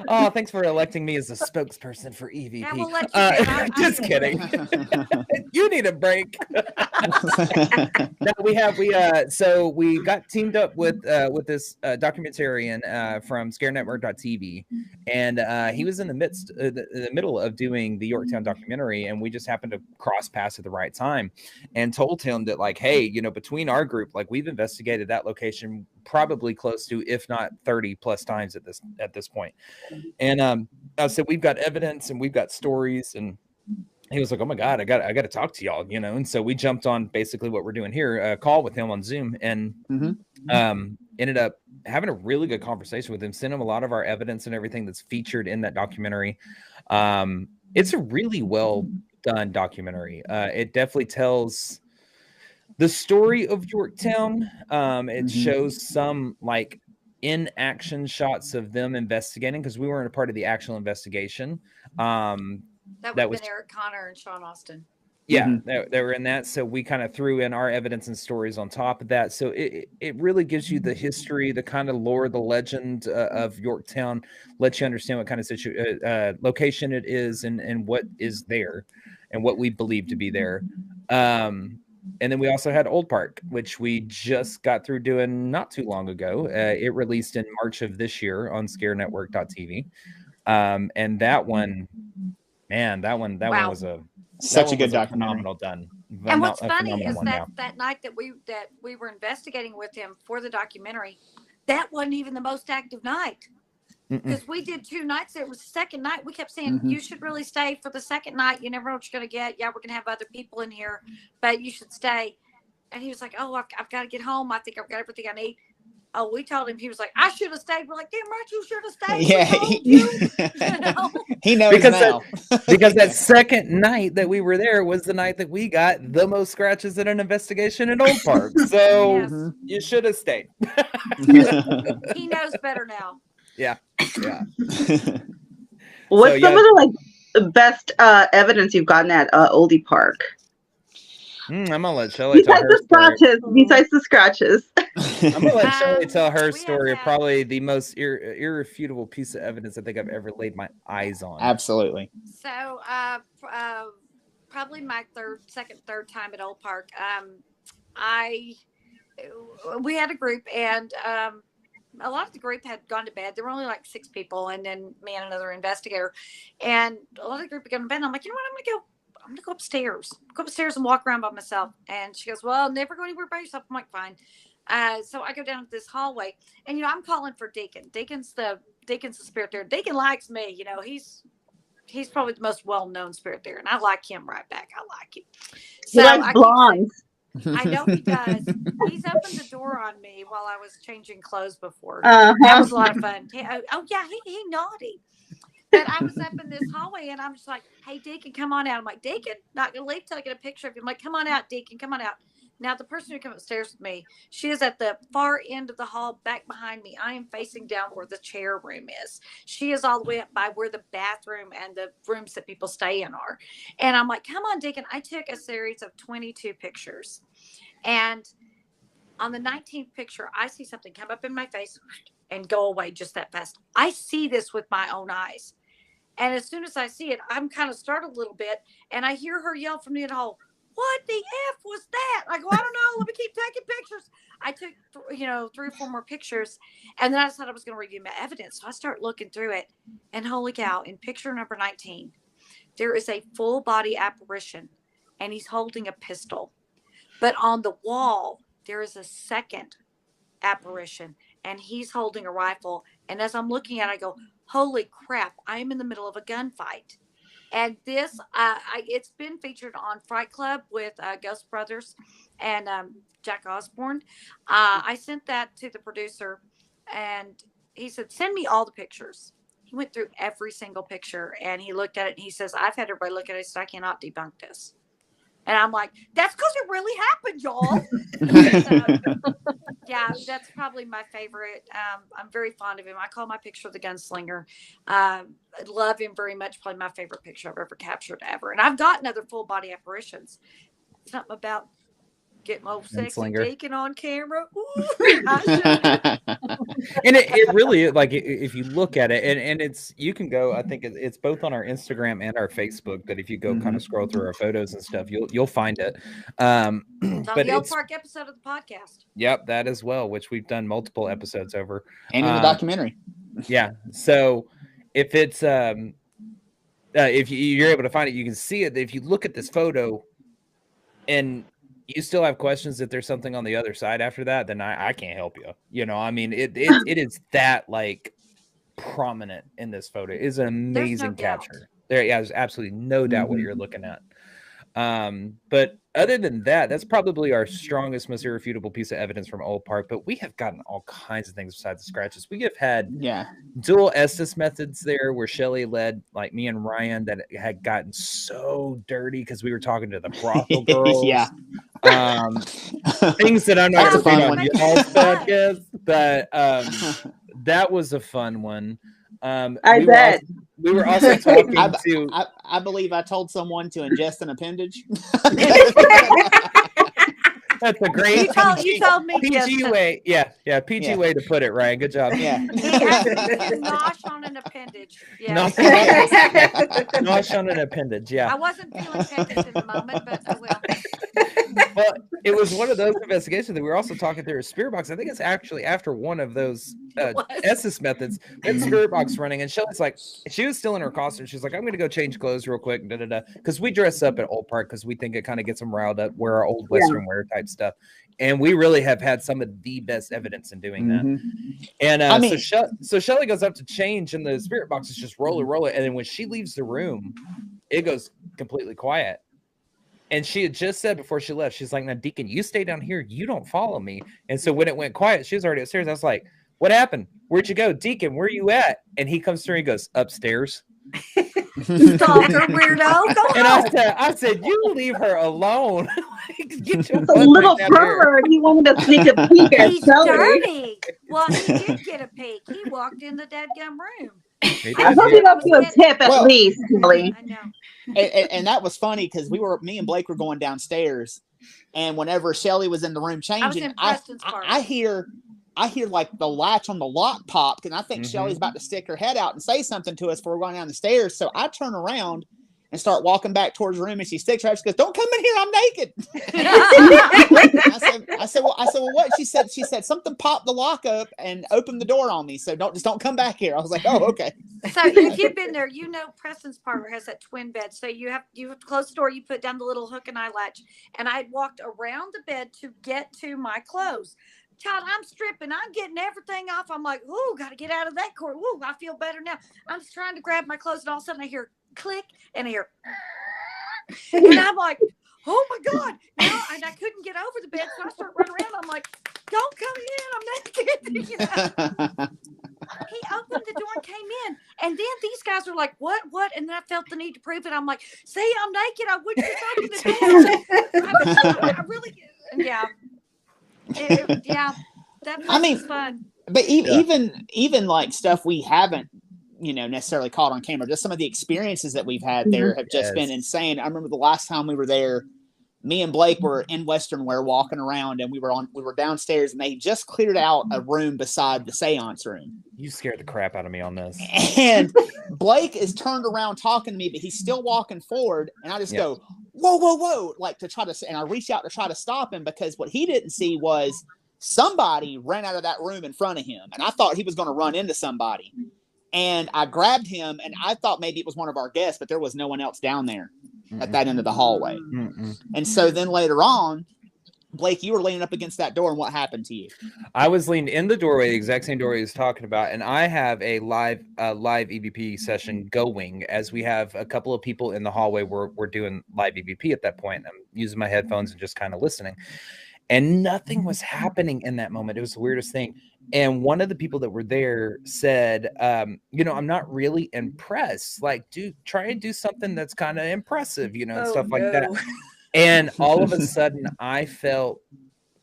Oh, thanks for electing me as a spokesperson for EVP. Yeah, we'll let you just kidding. You need a break. So we got teamed up with this documentarian from ScareNetwork.tv, and he was in the middle of doing the Yorktown documentary, and we just happened to cross paths at the right time, and told him that, like, hey, between our group, like, we've investigated that location probably close to, if not 30 plus times at this point. And I said, we've got evidence and we've got stories, and he was like, oh my God, I got to talk to y'all, and so we jumped on basically what we're doing here, a call with him on Zoom, and ended up having a really good conversation with him, sent him a lot of our evidence and everything that's featured in that documentary. It's a really well done documentary. It definitely tells the story of Yorktown. It shows some like in action shots of them investigating, because we weren't a part of the actual investigation. That would have been Eric Connor and Sean Austin. Yeah, they were in that. So we kind of threw in our evidence and stories on top of that. So it really gives you the history, the kind of lore, the legend of Yorktown, lets you understand what kind of location it is and what is there and what we believe to be there. And then we also had Olde Park, which we just got through doing not too long ago. It released in March of this year on scarenetwork.tv. And that one, man, that one was such a good documentary. Phenomenal done. And what's funny is that night that we were investigating with him for the documentary, that wasn't even the most active night. Because we did 2 nights. It was the second night. We kept saying, you should really stay for the second night. You never know what you're going to get. Yeah, we're going to have other people in here, but you should stay. And he was like, oh, I've got to get home. I think I've got everything I need. Oh, we told him, he was like, I should have stayed. We're like, damn right, you should have stayed. Yeah, he knows now. Because that second night that we were there was the night that we got the most scratches in an investigation in Olde Park. So you should have stayed. He knows better now. Yeah. What's some of the best evidence you've gotten at Olde Park? I'm gonna let Shelly tell her story. Besides the scratches. I'm gonna let Shelly tell her story. Probably the most irrefutable piece of evidence I think I've ever laid my eyes on. Absolutely. So, probably my third time at Olde Park. We had a group, and a lot of the group had gone to bed. There were only like 6 people, and then me and another investigator. And a lot of the group had gone to bed. And I'm like, you know what? I'm gonna go upstairs. Go upstairs and walk around by myself. And she goes, well, never go anywhere by yourself. I'm like, fine. So I go down this hallway, and I'm calling for Deacon. Deacon's the spirit there. Deacon likes me. He's probably the most well-known spirit there, and I like him right back. I like him. So he likes blondes. I know he does. He's opened the door on me while I was changing clothes before. That was a lot of fun. Oh yeah, he naughty. But I was up in this hallway, and I'm just like, hey, Deacon, come on out. I'm like, Deacon, not going to leave till I get a picture of you. I'm like, come on out, Deacon, come on out. Now, the person who came upstairs with me, she is at the far end of the hall back behind me. I am facing down where the chair room is. She is all the way up by where the bathroom and the rooms that people stay in are. And I'm like, come on, Deacon. I took a series of 22 pictures. And on the 19th picture, I see something come up in my face and go away just that fast. I see this with my own eyes. And as soon as I see it, I'm kind of startled a little bit. And I hear her yell from the end hall, what the F was that? I go, I don't know. Let me keep taking pictures. I took, 3 or 4 more pictures. And then I decided I was going to review my evidence. So I start looking through it. And holy cow, in picture number 19, there is a full body apparition. And he's holding a pistol. But on the wall, there is a second apparition. And he's holding a rifle. And as I'm looking at it, I go, holy crap, I am in the middle of a gunfight. And this, it's been featured on Fright Club with Ghost Brothers and Jack Osborne. I sent that to the producer, and he said, send me all the pictures. He went through every single picture, and he looked at it, and he says, I've had everybody look at it, so I cannot debunk this. And I'm like, that's because it really happened, y'all. So, yeah, that's probably my favorite. I'm very fond of him. I call my picture the gunslinger. I love him very much. Probably my favorite picture I've ever captured ever. And I've gotten other full body apparitions. Something about getting my old sexy Deacon on camera. And it really, like, if you look at it, and it's, you can go, I think it's both on our Instagram and our Facebook, that if you go kind of scroll through our photos and stuff, you'll find it. It's on the Olde Park episode of the podcast. Yep, that as well, which we've done multiple episodes over. And in the documentary. Yeah. So if it's if you're able to find it, you can see it. If you look at this photo and you still have questions if there's something on the other side after that, then I can't help you. I mean, it is that, like, prominent in this photo. It is an amazing capture. There's absolutely no doubt what you're looking at. But other than that, that's probably our strongest, most irrefutable piece of evidence from Olde Park. But we have gotten all kinds of things besides the scratches. We have had dual Estes methods there, where Shelly led, like, me and Ryan, that had gotten so dirty because we were talking to the brothel girls. Things that I'm not going to read on y'all's podcast, but that was a fun one. I bet. we were also talking to. I believe I told someone to ingest an appendage. That's a great you told me PG way. Yeah, PG way to put it, Ryan. Good job. Yeah. He asked me to nosh on an appendage. Yeah. Nosh on an appendage. Yeah. I wasn't feeling peckish in the moment, but I will. Well, it was one of those investigations that we were also talking through a spirit box. I think it's actually after one of those Esses methods. We had the spirit box running, and Shelly's like, she was still in her costume. She's like, I'm going to go change clothes real quick. Because we dress up at Olde Park because we think it kind of gets them riled up, wear our old Western wear type stuff. And we really have had some of the best evidence in doing that. And so Shelly goes up to change, and the spirit box is just roll it. And then when she leaves the room, it goes completely quiet. And she had just said before she left, she's like, now, Deacon, you stay down here. You don't follow me. And so when it went quiet, she was already upstairs. I was like, what happened? Where'd you go? Deacon, where are you at? And he comes through and goes, upstairs. Stalker weirdo. And I said, you leave her alone. Get your a little pervert. He wanted to sneak a peek at He's dirty. Well, he did get a peek. He walked in the dadgum room. I hope you don't do a tip at least, Shelly. I know. And that was funny because me and Blake were going downstairs, and whenever Shelly was in the room changing, I hear like the latch on the lock popped, and I think Shelly's about to stick her head out and say something to us before we're going down the stairs. So I turn around and start walking back towards the room, and she sticks her out. She goes, "Don't come in here, I'm naked." I said, well, what? She said something popped the lock up and opened the door on me. So don't come back here. I was like, oh, okay. So if you've been there, you know Preston's parlor has that twin bed. So you have to close the door. You put down the little hook and eye latch, and I had walked around the bed to get to my clothes. Child, I'm stripping. I'm getting everything off. I'm like, ooh, got to get out of that court. Ooh, I feel better now. I'm just trying to grab my clothes, and all of a sudden I hear click, and I hear, and I'm like, oh my God. Now, and I couldn't get over the bed, so I start running around. I'm like, don't come in. I'm naked. You know? He opened the door and came in. And then these guys are like, what? And then I felt the need to prove it. I'm like, see, I'm naked. I wouldn't just open the door. I really, yeah. That was fun. But even like stuff we haven't, necessarily caught on camera, just some of the experiences that we've had there have just been insane. I remember the last time we were there, me and Blake were in Western wear walking around, and we were downstairs, and they just cleared out a room beside the seance room. You scared the crap out of me on this. And Blake is turned around talking to me, but he's still walking forward, and I just go, whoa, like to try to, and I reach out to try to stop him, because what he didn't see was somebody ran out of that room in front of him, and I thought he was going to run into somebody. And I grabbed him, and I thought maybe it was one of our guests, but there was no one else down there at that end of the hallway. And so then later on, Blake, you were leaning up against that door, and what happened to you? I was leaned in the doorway, the exact same doorway he was talking about, and I have a live EVP session going as we have a couple of people in the hallway. We're doing live EVP at that point. I'm using my headphones and just kind of listening. And nothing was happening in that moment. It was the weirdest thing. And one of the people that were there said, I'm not really impressed. Like, try and do something that's kind of impressive, and stuff like that. And all of a sudden, I felt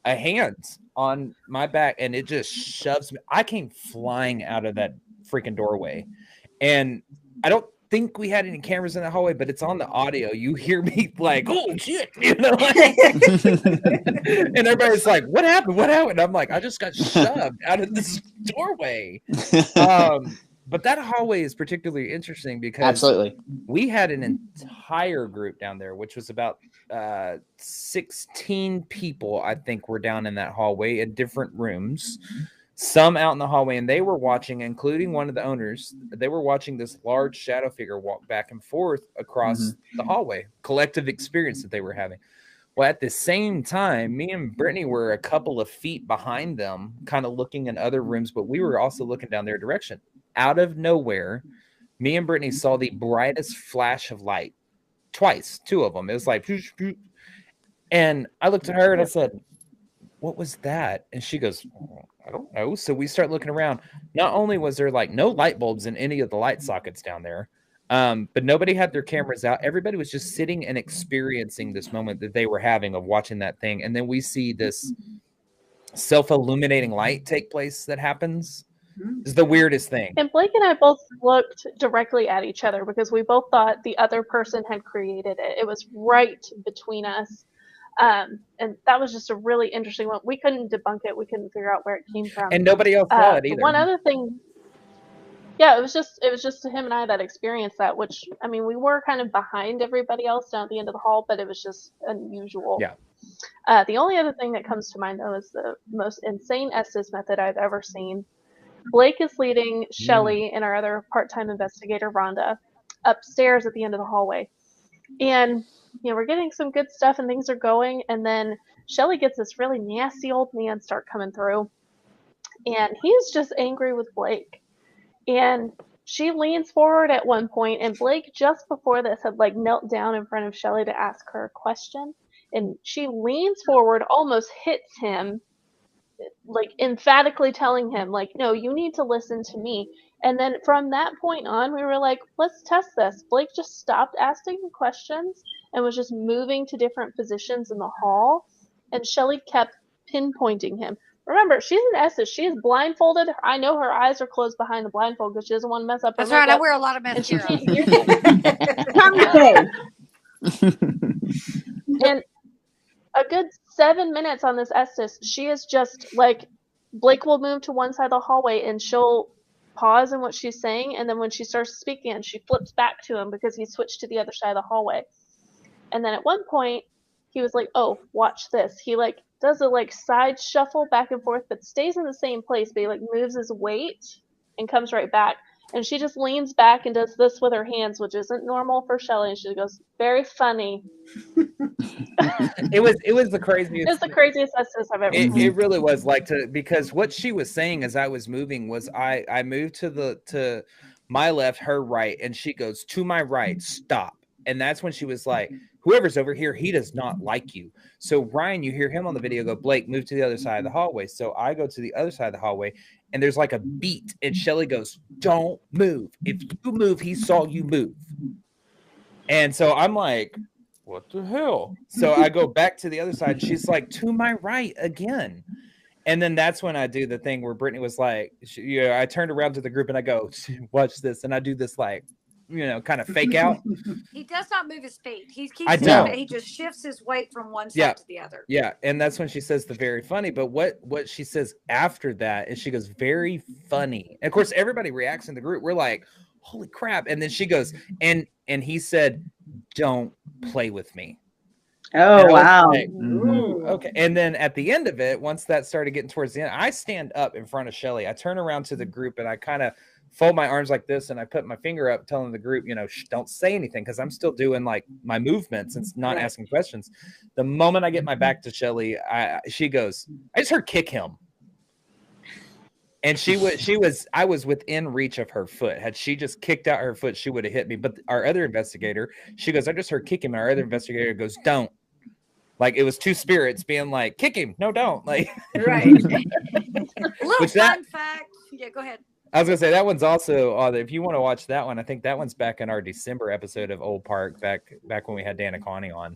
a hand on my back, and it just shoves me. I came flying out of that freaking doorway. And I don't think we had any cameras in the hallway, but it's on the audio. You hear me like, oh shit, and everybody's like, what happened? I'm like, I just got shoved out of this doorway. But that hallway is particularly interesting because absolutely, we had an entire group down there, which was about 16 people, I think, were down in that hallway in different rooms. Some out in the hallway, and they were watching, including one of the owners, they were watching this large shadow figure walk back and forth across the hallway. Collective experience that they were having. Well, at the same time, me and Brittany were a couple of feet behind them, kind of looking in other rooms, but we were also looking down their direction. Out of nowhere, me and Brittany saw the brightest flash of light. Twice, two of them. It was like, and I looked at her and I said, what was that? And she goes, I don't know. So we start looking around. Not only was there like no light bulbs in any of the light sockets down there, but nobody had their cameras out. Everybody was just sitting and experiencing this moment that they were having of watching that thing. And then we see this self-illuminating light take place that happens. It's the weirdest thing. And Blake and I both looked directly at each other because we both thought the other person had created it. It was right between us. And that was just a really interesting one. We couldn't debunk it. We couldn't figure out where it came from. And nobody else saw it either. One other thing, yeah, it was just him and I that experienced that, which, I mean, we were kind of behind everybody else down at the end of the hall, but it was just unusual. Yeah. The only other thing that comes to mind, though, is the most insane Estes method I've ever seen. Blake is leading Shelly and our other part-time investigator, Rhonda, upstairs at the end of the hallway. And, we're getting some good stuff and things are going. And then Shelly gets this really nasty old man start coming through. And he's just angry with Blake. And she leans forward at one point, and Blake, just before this, had knelt down in front of Shelly to ask her a question. And she leans forward, almost hits him, emphatically telling him, no, you need to listen to me. And then from that point on, we were like, let's test this. Blake just stopped asking questions and was just moving to different positions in the hall. And Shelly kept pinpointing him. Remember, she's an Estes. She is blindfolded. I know her eyes are closed behind the blindfold because she doesn't want to mess up her makeup. That's right. I wear a lot of mascara. And a good 7 minutes on this Estes, she is just Blake will move to one side of the hallway and she'll pause in what she's saying, and then when she starts speaking, she flips back to him because he switched to the other side of the hallway. And then at one point, he was like, "Oh, watch this." He does a side shuffle back and forth, but stays in the same place, but he moves his weight and comes right back. And she just leans back and does this with her hands, which isn't normal for Shelly. And she goes, "Very funny." It was the craziest. It's the craziest Estes I've ever seen. It really was because what she was saying as I was moving was I moved to my left, her right, and she goes, "To my right, stop." And that's when she was like, "Whoever's over here, he does not like you." So Ryan, you hear him on the video go, "Blake, move to the other side of the hallway." So I go to the other side of the hallway, and there's a beat, and Shelly goes, "Don't move. If you move, he saw you move." And so I'm like, what the hell? So I go back to the other side, and she's like, "To my right again." And then that's when I do the thing where Brittany was like, I turned around to the group and I go, "Watch this." And I do this kind of fake out. He does not move his feet. He keeps doing it. He just shifts his weight from one side to the other. Yeah. And that's when she says the very funny. But what she says after that is she goes, "Very funny." And of course, everybody reacts in the group. We're like, "Holy crap." And then she goes, and he said, "Don't play with me." Oh, wow. Okay. And then at the end of it, once that started getting towards the end, I stand up in front of Shelly. I turn around to the group and I kind of fold my arms like this, and I put my finger up telling the group, don't say anything, because I'm still doing my movements and not asking questions. The moment I get my back to Shelly, she goes, "I just heard kick him." And I was within reach of her foot. Had she just kicked out her foot, she would have hit me. But our other investigator, she goes, "I just heard kick him." And our other investigator goes, "Don't." It was two spirits being like, "Kick him. No, don't." Right. Little fun fact. Yeah, go ahead. I was gonna say that one's also if you want to watch that one, I think that one's back in our December episode of Olde Park, back when we had Dana Connie on.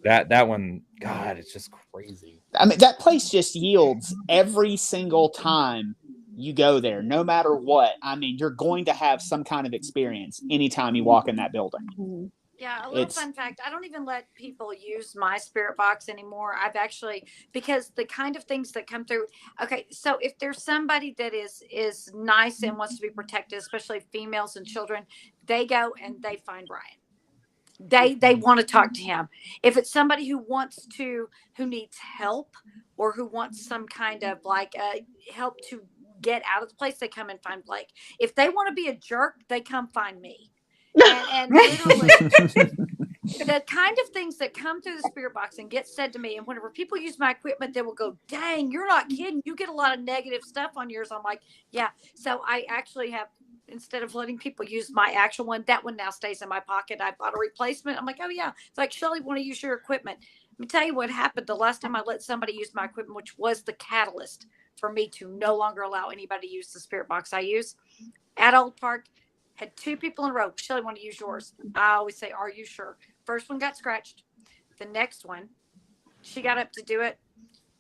That one, God, it's just crazy. I mean, that place just yields every single time you go there, no matter what. I mean, you're going to have some kind of experience anytime you walk in that building. Yeah, a little fun fact. I don't even let people use my spirit box anymore. I've actually, because the kind of things that come through. Okay, so if there's somebody that is nice and wants to be protected, especially females and children, they go and they find Ryan. They want to talk to him. If it's somebody who needs help, or who wants some kind of help to get out of the place, they come and find Blake. If they want to be a jerk, they come find me. And literally, the kind of things that come through the spirit box and get said to me, and whenever people use my equipment, they will go, "Dang, you're not kidding. You get a lot of negative stuff on yours." I'm like, yeah. So I actually have, instead of letting people use my actual one, that one now stays in my pocket. I bought a replacement. I'm like, oh yeah. It's like, "Shelly, want to use your equipment?" Let me tell you what happened the last time I let somebody use my equipment, which was the catalyst for me to no longer allow anybody to use the spirit box I use. At Olde Park, had two people in a row. "Shelly, want to use yours?" I always say, "Are you sure?" First one got scratched. The next one, she got up to do it.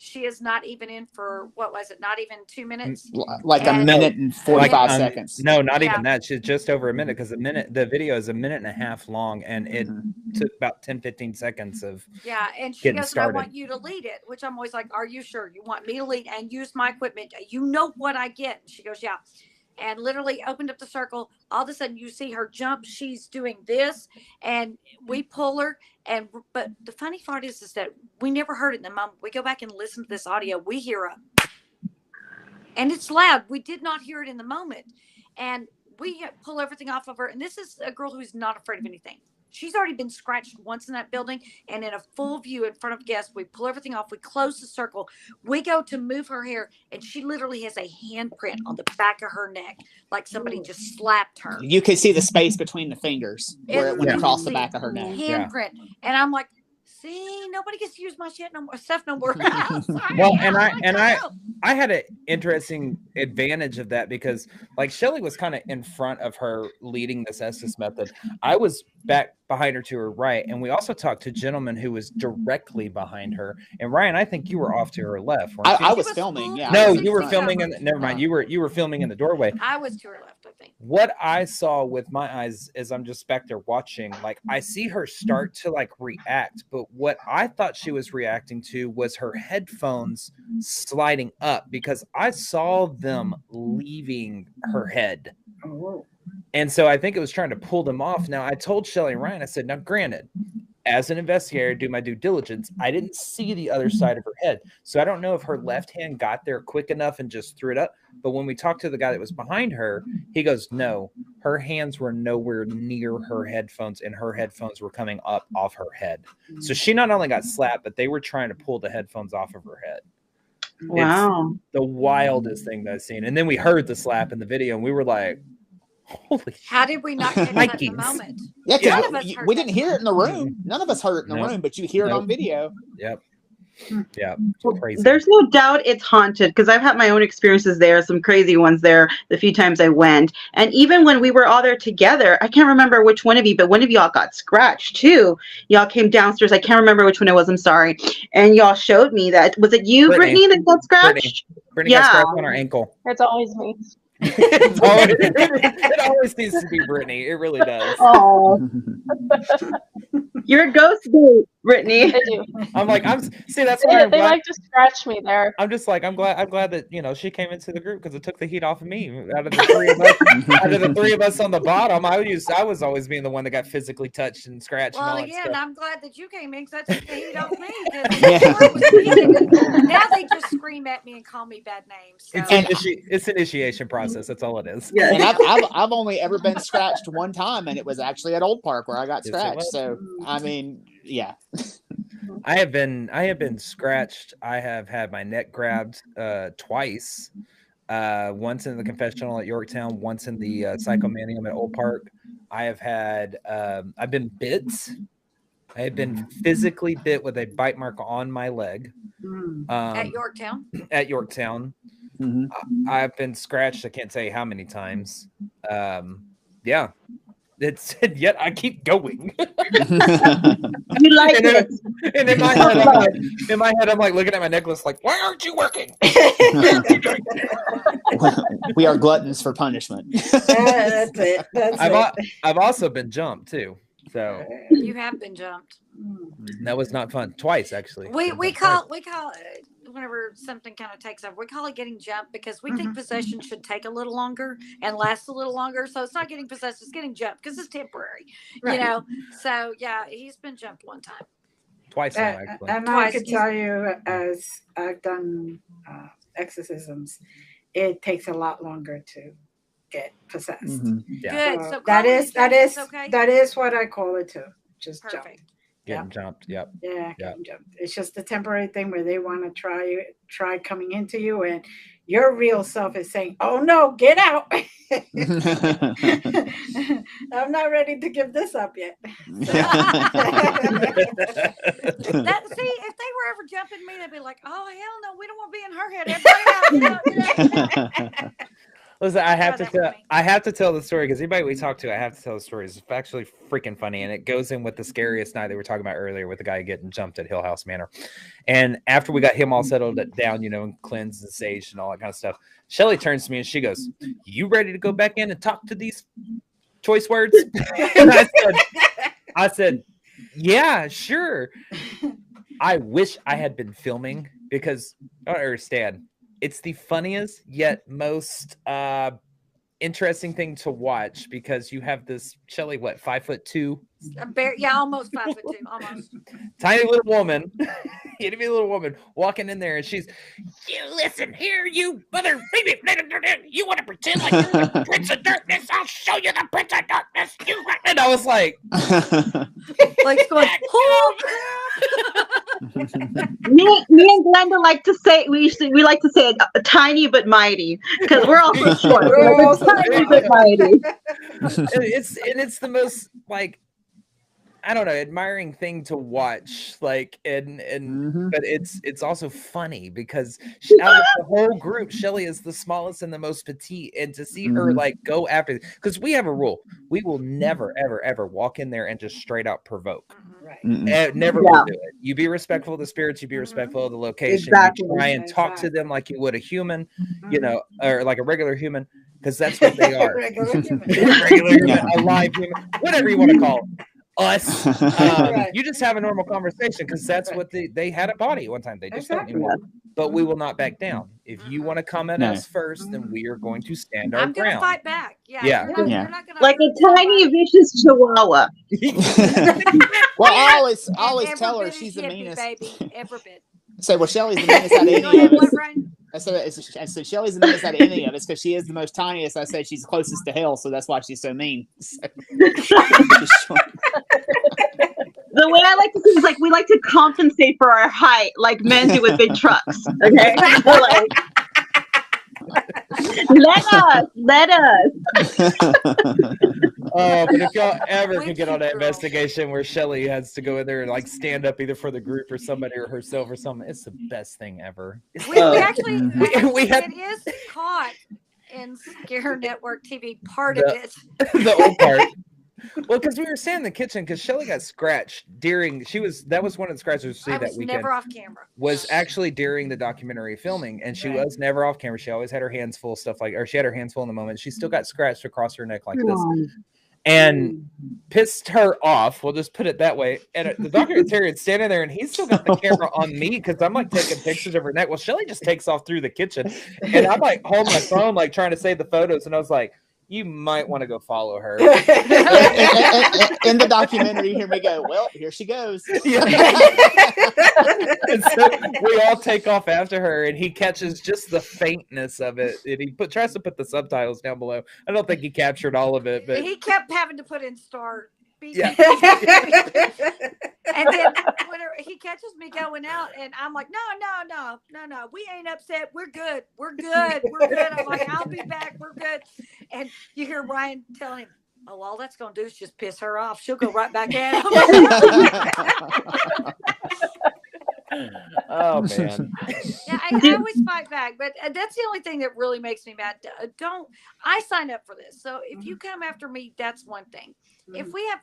She is not even in for, what was it? Not even 2 minutes. Like a minute and 45 seconds. No, not even that. She's just over a minute, because the video is a minute and a half long, and it took about 10-15 seconds of and she goes, started. I want you to lead it, which I'm always like, are you sure you want me to lead and use my equipment? You know what I get. She goes, yeah. And literally opened up the circle. All of a sudden you see her jump. She's doing this, and we pull her. But the funny part is that we never heard it in the moment. We go back and listen to this audio. We hear and it's loud. We did not hear it in the moment. And we pull everything off of her. And this is a girl who's not afraid of anything. She's already been scratched once in that building, and in a full view in front of guests, we pull everything off. We close the circle. We go to move her hair, and she literally has a handprint on the back of her neck, like somebody just slapped her. You can see the space between the fingers where it went across the back of her neck. Handprint. And I'm like, see, nobody gets to use my stuff no more. Well, and I had an interesting advantage of that, because like Shelly was kind of in front of her leading this Estes method. I was back behind her to her right, and we also talked to a gentleman who was directly behind her. And Ryan, I think you were off to her left. I was filming. Yeah. No, you were filming. Never mind. You were filming in the doorway. I was to her left, I think. What I saw with my eyes as I'm just back there watching, like I see her start to like react, but what I thought she was reacting to was her headphones sliding up, because I saw them leaving her head. Oh. And so I think it was trying to pull them off. Now, I told Shelly and Ryan, I said, now, granted, as an investigator, do my due diligence, I didn't see the other side of her head. So I don't know if her left hand got there quick enough and just threw it up. But when we talked to the guy that was behind her, he goes, no, her hands were nowhere near her headphones, and her headphones were coming up off her head. So she not only got slapped, but they were trying to pull the headphones off of her head. Wow. It's the wildest thing that I've seen. And then we heard the slap in the video, and we were like, holy, how did we not catch that in the moment? Yeah, we didn't hear it in the room. None of us heard it in the room, but you hear it on video. Yep. Yeah. Crazy. There's no doubt it's haunted, because I've had my own experiences there, some crazy ones there the few times I went. And even when we were all there together, I can't remember which one of you, but one of y'all got scratched too. Y'all came downstairs. I can't remember which one it was. I'm sorry. And y'all showed me that. Was it you, Brittany, that got scratched? Brittany got scratched on her ankle. It's always me. It always needs to be Brittany. It really does. Oh, you're a ghost, Brittany. I do. I'm like, that's why they like to scratch me there. I'm just like, I'm glad that she came into the group, because it took the heat off of me. Out of the three of us on the bottom, I was always being the one that got physically touched and scratched. Well, and all that stuff. and I'm glad that you came in, because that took the heat off me. Now they just scream at me and call me bad names. So. It's an initiation process. That's all it is. Yeah. And I've only ever been scratched one time, and it was actually at Olde Park where I got scratched. So I mean, yeah. I have been scratched. I have had my neck grabbed twice. Once in the confessional at Yorktown, once in the Psychomanium at Olde Park. I have had I've been bit. I have been physically bit with a bite mark on my leg. At Yorktown? At Yorktown. Mm-hmm. I've been scratched. I can't tell you how many times. Yeah. It's yet I keep going. You like it. And in my head, I'm like looking at my necklace, like, why aren't you working? We are gluttons for punishment. That's it. I've also been jumped too. So you have been jumped. That was not fun. Twice, actually. We call it, whenever something kind of takes over, we call it getting jumped, because we think possession should take a little longer and last a little longer. So it's not getting possessed, it's getting jumped, because it's temporary, So yeah, he's been jumped one time. Twice now, actually. And I could tell you, as I've done exorcisms, it takes a lot longer to get possessed. Mm-hmm. Yeah. Good. So that is what I call it too. Just perfect. Getting jumped. Yep. Yeah, getting jumped. It's just a temporary thing where they want to try coming into you, and your real self is saying, "Oh no, get out! I'm not ready to give this up yet." See, if they were ever jumping me, they'd be like, "Oh hell no, we don't want to be in her head." Everybody out. Listen, I have to tell the story because anybody we talk to, I have to tell the story. It's actually freaking funny, and it goes in with the scariest night that we were talking about earlier with the guy getting jumped at Hill House Manor. And after we got him all settled down, you know, and cleansed and saged and all that kind of stuff, Shelly turns to me and she goes, "You ready to go back in and talk to these choice words?" And I said, "Yeah, sure." I wish I had been filming because I don't understand. It's the funniest yet most interesting thing to watch because you have this Shelly, what, 5'2"? Almost 5'2", almost. Tiny little woman, itty bitty little woman walking in there, and she's, "You listen here, you mother baby, you want to pretend like you're the Prince of Darkness? I'll show you the Prince of Darkness." And I was like, like going, "Oh me and Glenda like to say we like to say tiny but mighty because we're also short. We're also tiny but mighty. It's the most like, I don't know, admiring thing to watch, like, and but it's also funny because out of the whole group, Shelly is the smallest and the most petite, and to see her like go after, because we have a rule: we will never ever walk in there and just straight out provoke. Right. Never will do it. You be respectful of the spirits, you be respectful of the location. Exactly. You try and talk to them like you would a human, you know, or like a regular human, because that's what they are. regular human, a live human, whatever you want to call it. Us, right. You just have a normal conversation because that's what they had a body at one time. They just don't anymore. But we will not back down. If you want to come at us first, then we are going to stand our ground. I'm going to fight back. Yeah. You're not gonna like a tiny vicious chihuahua. Well, I always tell her she's the meanest. Baby, ever been. Say, well, Shelly's the meanest out of any of us. I said Shelly's the meanest out of any of us because she is the most tiniest. I said she's closest to hell, so that's why she's so mean. So. The way I like to say is like we like to compensate for our height, like men do with big trucks. Okay, like, let us. But if y'all ever can get on that investigation where Shelly has to go in there and like stand up either for the group or somebody or herself or something, it's the best thing ever. We actually it is caught in Scare Network TV part of it. The old part. Well, because we were standing in the kitchen because Shelly got scratched during that was one of the scratches we see that weekend. Never off camera. Was actually during the documentary filming, and she was never off camera. She always had her hands full, she had her hands full in the moment. She still got scratched across her neck like this, and pissed her off. We'll just put it that way. And the documentarian's standing there, and he's still got the camera on me because I'm like taking pictures of her neck. Well, Shelly just takes off through the kitchen, and I'm like holding my phone, like trying to save the photos, and I was like, you might want to go follow her. In the documentary, you hear me go, well, here she goes. Yeah. And so we all take off after her, and he catches just the faintness of it. And he tries to put the subtitles down below. I don't think he captured all of it, but he kept having to put in star. Yeah. And then whenever he catches me going out, and I'm like, no, we ain't upset. We're good. I'm like, I'll be back. We're good. And you hear Ryan telling him, oh, all that's going to do is just piss her off. She'll go right back at him. Oh, man. Yeah, I always fight back, but that's the only thing that really makes me mad. I signed up for this. So if you come after me, that's one thing. If we have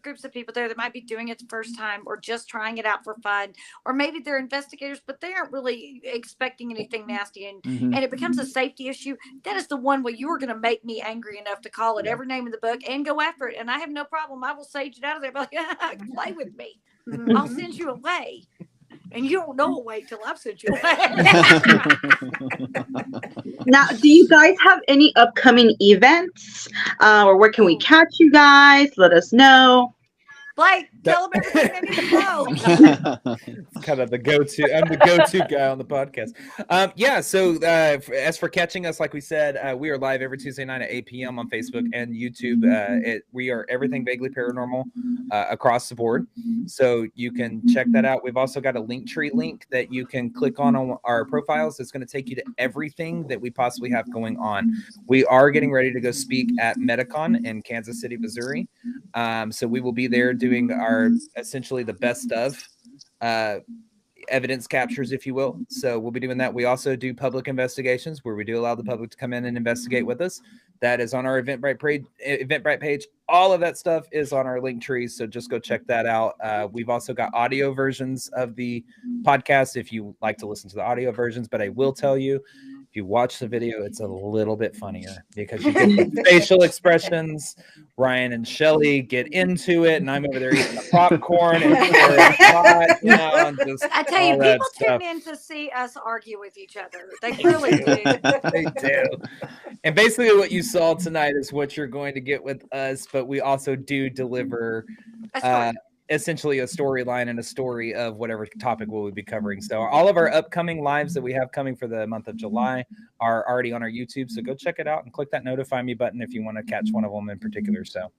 groups of people there that might be doing it the first time or just trying it out for fun, or maybe they're investigators, but they aren't really expecting anything nasty, and it becomes a safety issue, that is the one where you are going to make me angry enough to call it every name in the book and go after it. And I have no problem. I will sage it out of there. But like, play with me. I'll send you away. And you don't know a way till I've sent you away. Now, do you guys have any upcoming events? Or where can we catch you guys? Let us know. Blake, tell them everything they need to know. It's kind of the go-to. I'm the go-to guy on the podcast. So as for catching us, like we said, we are live every Tuesday night at 8 p.m. on Facebook and YouTube. We are everything Vaguely Paranormal across the board. So you can check that out. We've also got a Linktree link that you can click on our profiles. It's going to take you to everything that we possibly have going on. We are getting ready to go speak at Medicon in Kansas City, Missouri. So we will be there doing our essentially the best of evidence captures, if you will. So we'll be doing that. We also do public investigations where we do allow the public to come in and investigate with us. That is on our Eventbrite page. All of that stuff is on our link tree, so just go check that out. We've also got audio versions of the podcast if you like to listen to the audio versions, but I will tell you, if you watch the video, it's a little bit funnier because you get the facial expressions. Ryan and Shelly get into it, and I'm over there eating the popcorn and I tell you, people tune in to see us argue with each other. They really do. They do. And basically what you saw tonight is what you're going to get with us, but we also do deliver essentially a storyline and a story of whatever topic we'll be covering. So all of our upcoming lives that we have coming for the month of July are already on our YouTube. So go check it out and click that notify me button if you want to catch one of them in particular. So